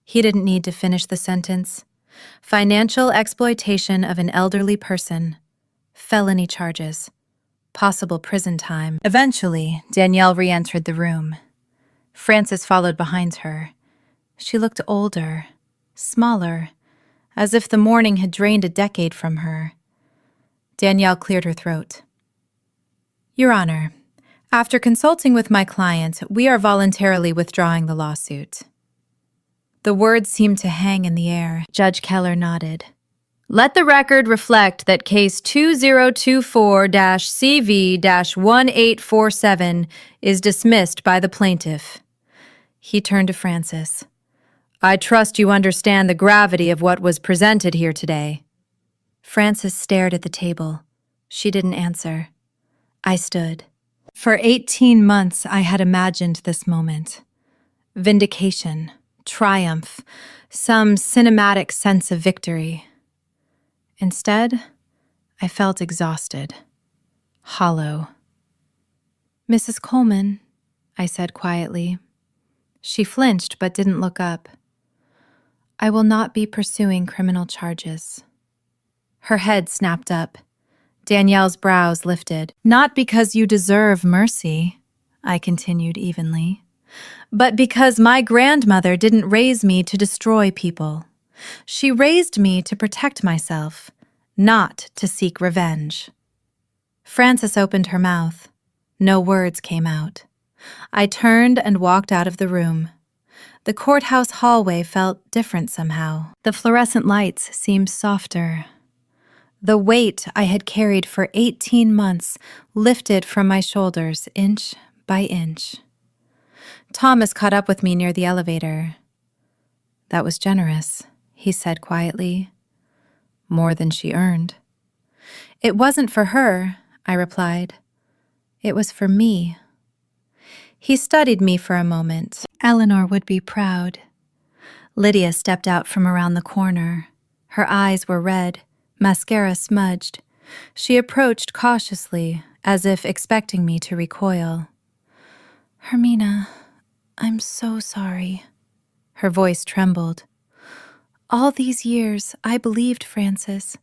He didn't need to finish the sentence. Financial exploitation of an elderly person. Felony charges. Possible prison time. Eventually, Danielle re-entered the room. Frances followed behind her. She looked older, smaller, as if the morning had drained a decade from her. Danielle cleared her throat. Your Honor, after consulting with my client, we are voluntarily withdrawing the lawsuit. The words seemed to hang in the air. Judge Keller nodded. Let the record reflect that case 2024-CV-1847 is dismissed by the plaintiff. He turned to Frances. I trust you understand the gravity of what was presented here today. Frances stared at the table. She didn't answer. I stood. For 18 months, I had imagined this moment. Vindication, triumph, some cinematic sense of victory. Instead, I felt exhausted, hollow. Mrs. Coleman, I said quietly. She flinched but didn't look up. I will not be pursuing criminal charges. Her head snapped up. Danielle's brows lifted. Not because you deserve mercy, I continued evenly, but because my grandmother didn't raise me to destroy people. She raised me to protect myself, not to seek revenge. Frances opened her mouth. No words came out. I turned and walked out of the room. The courthouse hallway felt different somehow. The fluorescent lights seemed softer. The weight I had carried for 18 months lifted from my shoulders inch by inch. Thomas caught up with me near the elevator. That was generous, he said quietly. More than she earned. It wasn't for her, I replied. It was for me. He studied me for a moment. Eleanor would be proud. Lydia stepped out from around the corner. Her eyes were red, mascara smudged. She approached cautiously, as if expecting me to recoil. Hermina, I'm so sorry. Her voice trembled. All these years, I believed Frances.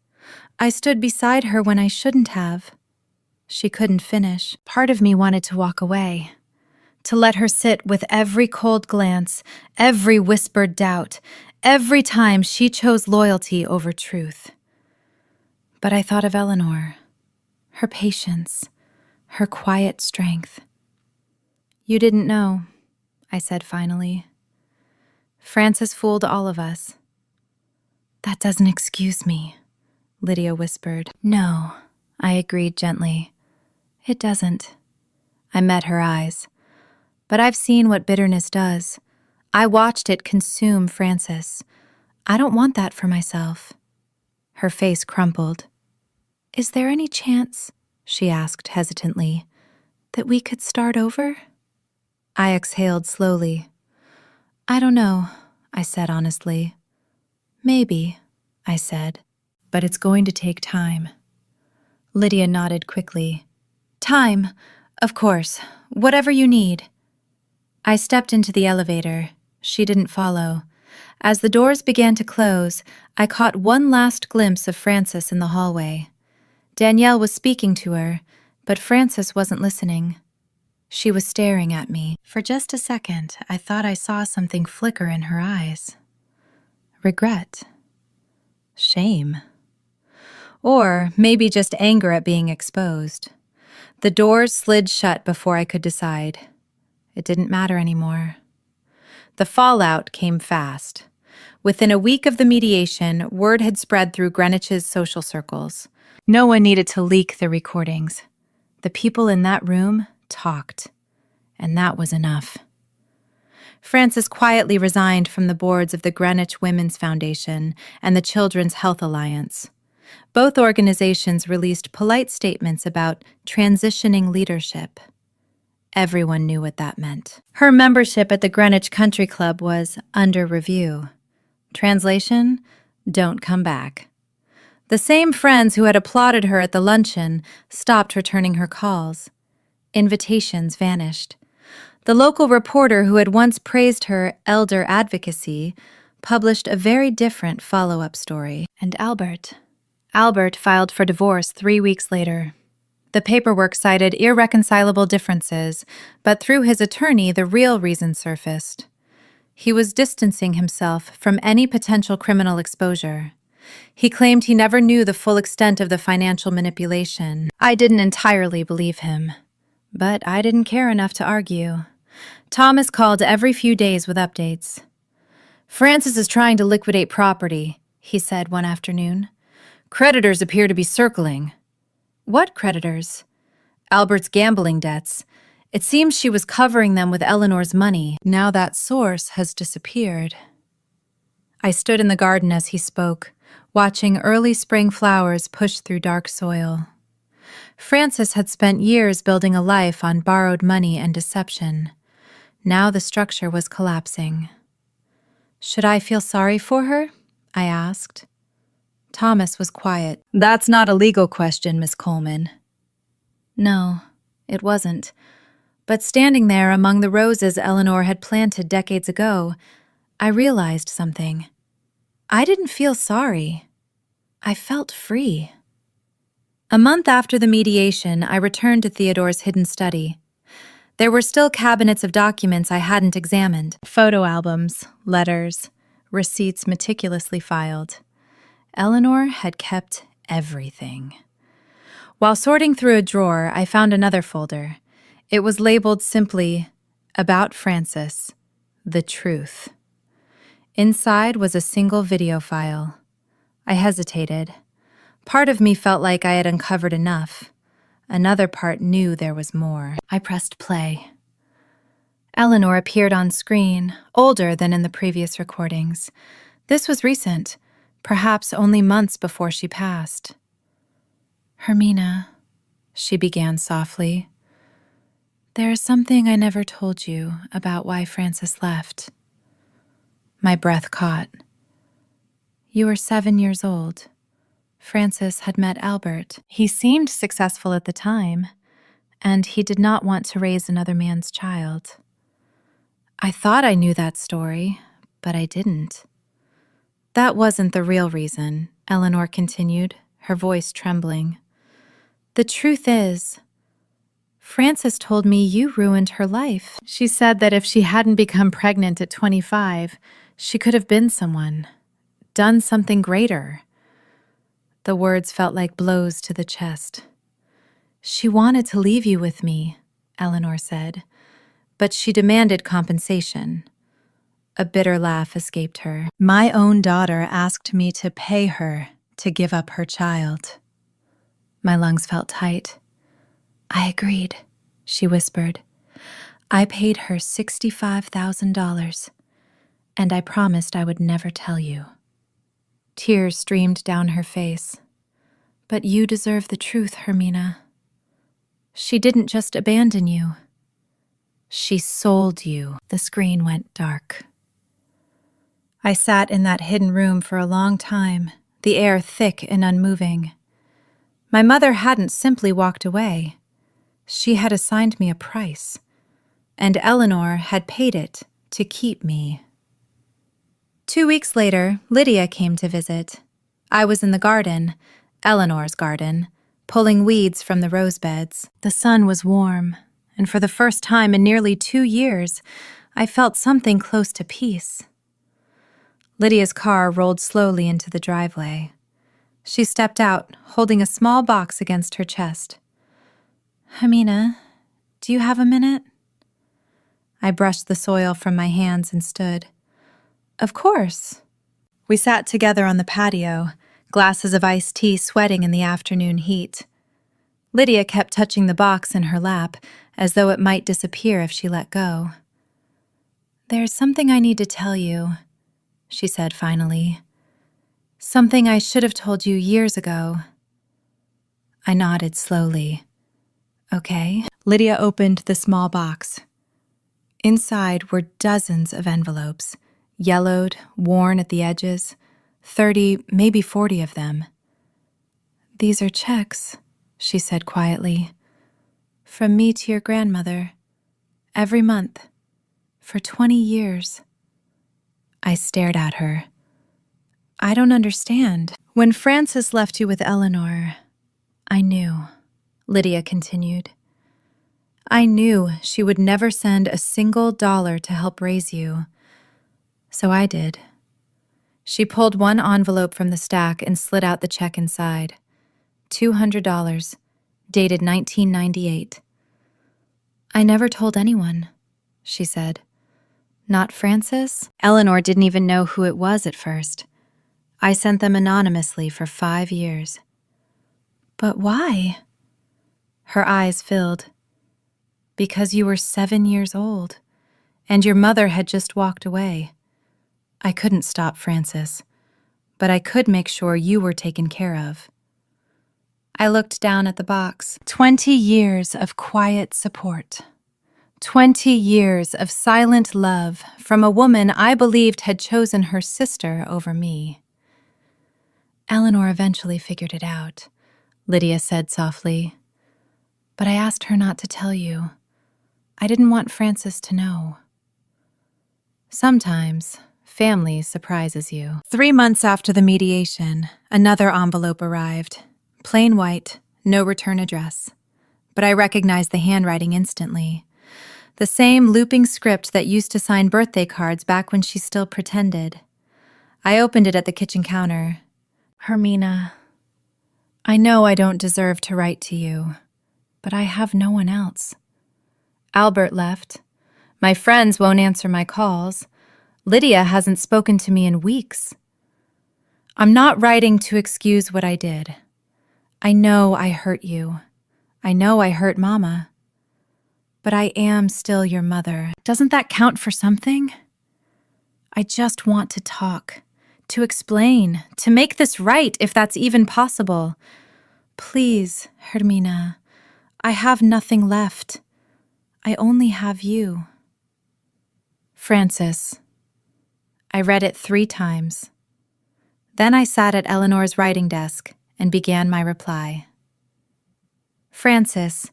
I stood beside her when I shouldn't have. She couldn't finish. Part of me wanted to walk away, to let her sit with every cold glance, every whispered doubt, every time she chose loyalty over truth. But I thought of Eleanor, her patience, her quiet strength. You didn't know, I said finally. Frances fooled all of us. That doesn't excuse me, Lydia whispered. No, I agreed gently. It doesn't. I met her eyes. But I've seen what bitterness does. I watched it consume Frances. I don't want that for myself. Her face crumpled. Is there any chance, she asked hesitantly, that we could start over? I exhaled slowly. I don't know, I said honestly. Maybe, I said, but it's going to take time. Lydia nodded quickly. Time, of course, whatever you need. I stepped into the elevator. She didn't follow. As the doors began to close, I caught one last glimpse of Frances in the hallway. Danielle was speaking to her, but Frances wasn't listening. She was staring at me. For just a second, I thought I saw something flicker in her eyes. Regret. Shame. Or maybe just anger at being exposed. The doors slid shut before I could decide. It didn't matter anymore. The fallout came fast. Within a week of the mediation, word had spread through Greenwich's social circles. No one needed to leak the recordings. The people in that room talked, and that was enough. Frances quietly resigned from the boards of the Greenwich Women's Foundation and the Children's Health Alliance. Both organizations released polite statements about transitioning leadership. Everyone knew what that meant. Her membership at the Greenwich Country Club was under review. Translation, don't come back. The same friends who had applauded her at the luncheon stopped returning her calls. Invitations vanished. The local reporter who had once praised her elder advocacy published a very different follow-up story. And Albert filed for divorce 3 weeks later. The paperwork cited irreconcilable differences, but through his attorney, the real reason surfaced. He was distancing himself from any potential criminal exposure. He claimed he never knew the full extent of the financial manipulation. I didn't entirely believe him. But I didn't care enough to argue. Thomas called every few days with updates. "Francis is trying to liquidate property," he said one afternoon. "Creditors appear to be circling." "What creditors?" "Albert's gambling debts. It seems she was covering them with Eleanor's money. Now that source has disappeared." I stood in the garden as he spoke, watching early spring flowers push through dark soil. Francis had spent years building a life on borrowed money and deception. Now the structure was collapsing. "Should I feel sorry for her?" I asked. Thomas was quiet. "That's not a legal question, Miss Coleman." No, it wasn't. But standing there among the roses Eleanor had planted decades ago, I realized something. I didn't feel sorry. I felt free. A month after the mediation, I returned to Theodore's hidden study. There were still cabinets of documents I hadn't examined. Photo albums, letters, receipts meticulously filed. Eleanor had kept everything. While sorting through a drawer, I found another folder. It was labeled simply, "About Francis, the Truth." Inside was a single video file. I hesitated. Part of me felt like I had uncovered enough. Another part knew there was more. I pressed play. Eleanor appeared on screen, older than in the previous recordings. This was recent, perhaps only months before she passed. "Hermina," she began softly, "there is something I never told you about why Francis left." My breath caught. "You were 7 years old. Francis had met Albert. He seemed successful at the time, and he did not want to raise another man's child. I thought I knew that story, but I didn't." "That wasn't the real reason," Eleanor continued, her voice trembling. "The truth is, Frances told me you ruined her life. She said that if she hadn't become pregnant at 25, she could have been someone, done something greater." The words felt like blows to the chest. "She wanted to leave you with me," Eleanor said, "but she demanded compensation." A bitter laugh escaped her. "My own daughter asked me to pay her to give up her child." My lungs felt tight. "I agreed," she whispered. "I paid her $65,000, and I promised I would never tell you." Tears streamed down her face. "But you deserve the truth, Hermina. She didn't just abandon you. She sold you." The screen went dark. I sat in that hidden room for a long time, the air thick and unmoving. My mother hadn't simply walked away. She had assigned me a price, and Eleanor had paid it to keep me. 2 weeks later, Lydia came to visit. I was in the garden, Eleanor's garden, pulling weeds from the rose beds. The sun was warm, and for the first time in nearly 2 years, I felt something close to peace. Lydia's car rolled slowly into the driveway. She stepped out, holding a small box against her chest. "Hermina, do you have a minute?" I brushed the soil from my hands and stood. "Of course." We sat together on the patio, glasses of iced tea sweating in the afternoon heat. Lydia kept touching the box in her lap, as though it might disappear if she let go. "There's something I need to tell you," she said finally. "Something I should have told you years ago." I nodded slowly. "Okay." Lydia opened the small box. Inside were dozens of envelopes, yellowed, worn at the edges, 30, maybe 40 of them. "These are checks," she said quietly. "From me to your grandmother, every month, for 20 years. I stared at her. "I don't understand." "When Frances left you with Eleanor, I knew," Lydia continued. "I knew she would never send a single dollar to help raise you. So I did." She pulled one envelope from the stack and slid out the check inside. $200, dated 1998. I never told anyone, she said. Not Francis? Eleanor didn't even know who it was at first. I sent them anonymously for 5 years. But why? Her eyes filled. Because you were 7 years old, and your mother had just walked away. I couldn't stop Francis, but I could make sure you were taken care of. I looked down at the box. 20 years of quiet support. 20 years of silent love from a woman I believed had chosen her sister over me. Eleanor eventually figured it out, Lydia said softly. But I asked her not to tell you. I didn't want Francis to know. Sometimes, family surprises you. 3 months after the mediation, another envelope arrived. Plain white, no return address. But I recognized the handwriting instantly. The same looping script that used to sign birthday cards back when she still pretended. I opened it at the kitchen counter. Hermina, I know I don't deserve to write to you, but I have no one else. Albert left. My friends won't answer my calls. Lydia hasn't spoken to me in weeks. I'm not writing to excuse what I did. I know I hurt you. I know I hurt Mama. But I am still your mother. Doesn't that count for something? I just want to talk, to explain, to make this right if that's even possible. Please, Hermina, I have nothing left. I only have you. Francis. I read it 3 times. Then I sat at Eleanor's writing desk and began my reply. Francis,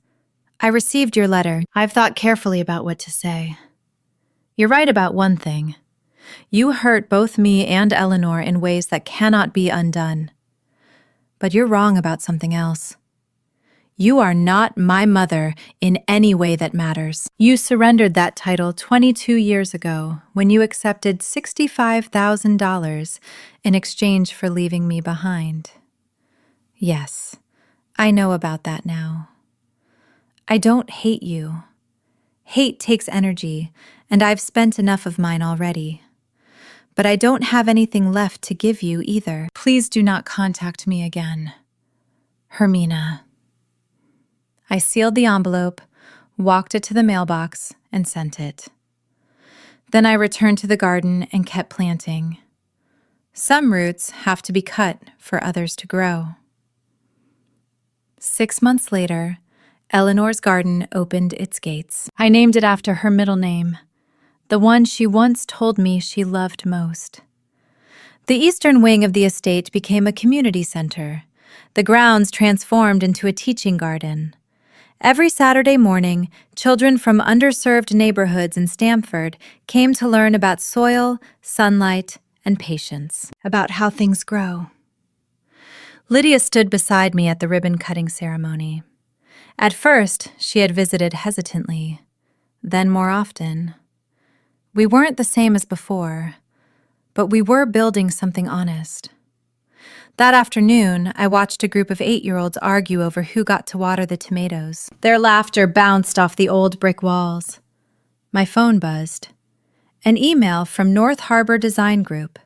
I received your letter. I've thought carefully about what to say. You're right about one thing. You hurt both me and Eleanor in ways that cannot be undone. But you're wrong about something else. You are not my mother in any way that matters. You surrendered that title 22 years ago when you accepted $65,000 in exchange for leaving me behind. Yes, I know about that now. I don't hate you. Hate takes energy, and I've spent enough of mine already. But I don't have anything left to give you either. Please do not contact me again. Hermina. I sealed the envelope, walked it to the mailbox, and sent it. Then I returned to the garden and kept planting. Some roots have to be cut for others to grow. 6 months later, Eleanor's garden opened its gates. I named it after her middle name, the one she once told me she loved most. The eastern wing of the estate became a community center. The grounds transformed into a teaching garden. Every Saturday morning, children from underserved neighborhoods in Stamford came to learn about soil, sunlight, and patience, about how things grow. Lydia stood beside me at the ribbon-cutting ceremony. At first, she had visited hesitantly, then more often. We weren't the same as before, but we were building something honest. That afternoon, I watched a group of 8-year-olds argue over who got to water the tomatoes. Their laughter bounced off the old brick walls. My phone buzzed. An email from North Harbor Design Group.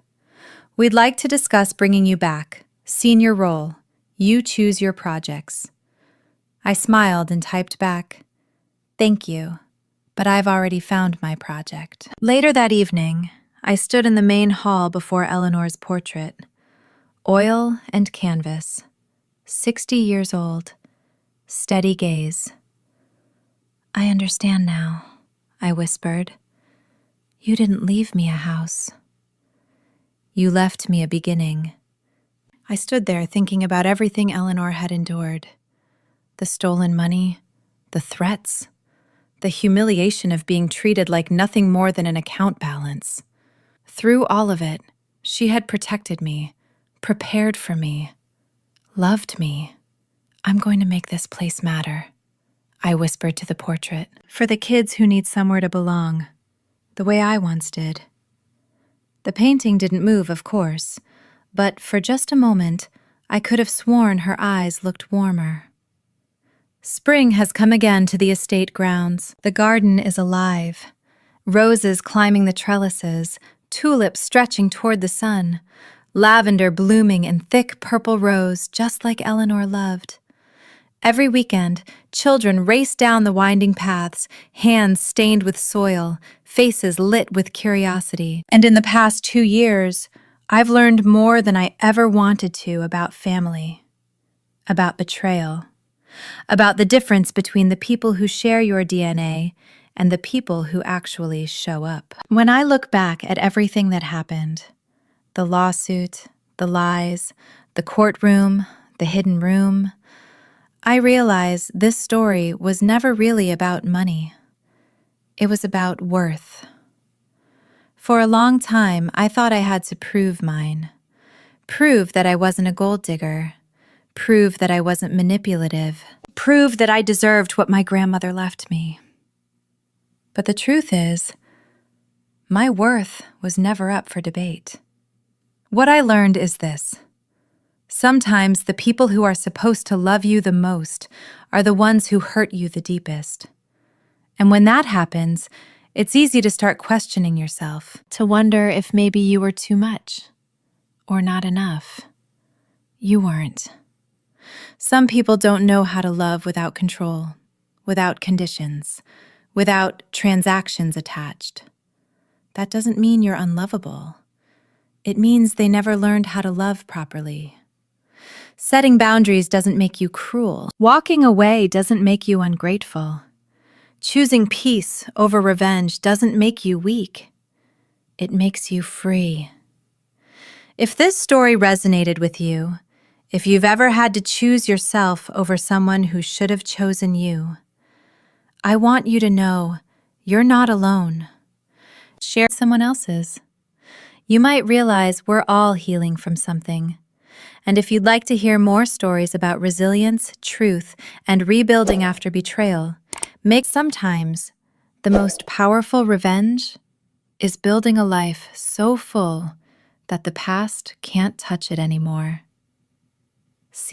We'd like to discuss bringing you back. Senior role. You choose your projects. I smiled and typed back, "Thank you, but I've already found my project." Later that evening, I stood in the main hall before Eleanor's portrait. Oil and canvas, 60 years old, steady gaze. "I understand now," I whispered. "You didn't leave me a house. You left me a beginning." I stood there thinking about everything Eleanor had endured. The stolen money, the threats, the humiliation of being treated like nothing more than an account balance. Through all of it, she had protected me, prepared for me, loved me. "I'm going to make this place matter," I whispered to the portrait, "for the kids who need somewhere to belong, the way I once did." The painting didn't move, of course, but for just a moment, I could have sworn her eyes looked warmer. Spring has come again to the estate grounds. The garden is alive. Roses climbing the trellises, tulips stretching toward the sun, lavender blooming in thick purple rows just like Eleanor loved. Every weekend, children race down the winding paths, hands stained with soil, faces lit with curiosity. And in the past 2 years, I've learned more than I ever wanted to about family, about betrayal, about the difference between the people who share your DNA and the people who actually show up. When I look back at everything that happened, the lawsuit, the lies, the courtroom, the hidden room, I realize this story was never really about money. It was about worth. For a long time, I thought I had to prove mine. Prove that I wasn't a gold digger. Prove that I wasn't manipulative. Prove that I deserved what my grandmother left me. But the truth is, my worth was never up for debate. What I learned is this. Sometimes the people who are supposed to love you the most are the ones who hurt you the deepest. And when that happens, it's easy to start questioning yourself, to wonder if maybe you were too much or not enough. You weren't. Some people don't know how to love without control, without conditions, without transactions attached. That doesn't mean you're unlovable. It means they never learned how to love properly. Setting boundaries doesn't make you cruel. Walking away doesn't make you ungrateful. Choosing peace over revenge doesn't make you weak. It makes you free. If this story resonated with you, if you've ever had to choose yourself over someone who should have chosen you, I want you to know you're not alone. Share someone else's. You might realize we're all healing from something. And if you'd like to hear more stories about resilience, truth, and rebuilding after betrayal, sometimes the most powerful revenge is building a life so full that the past can't touch it anymore.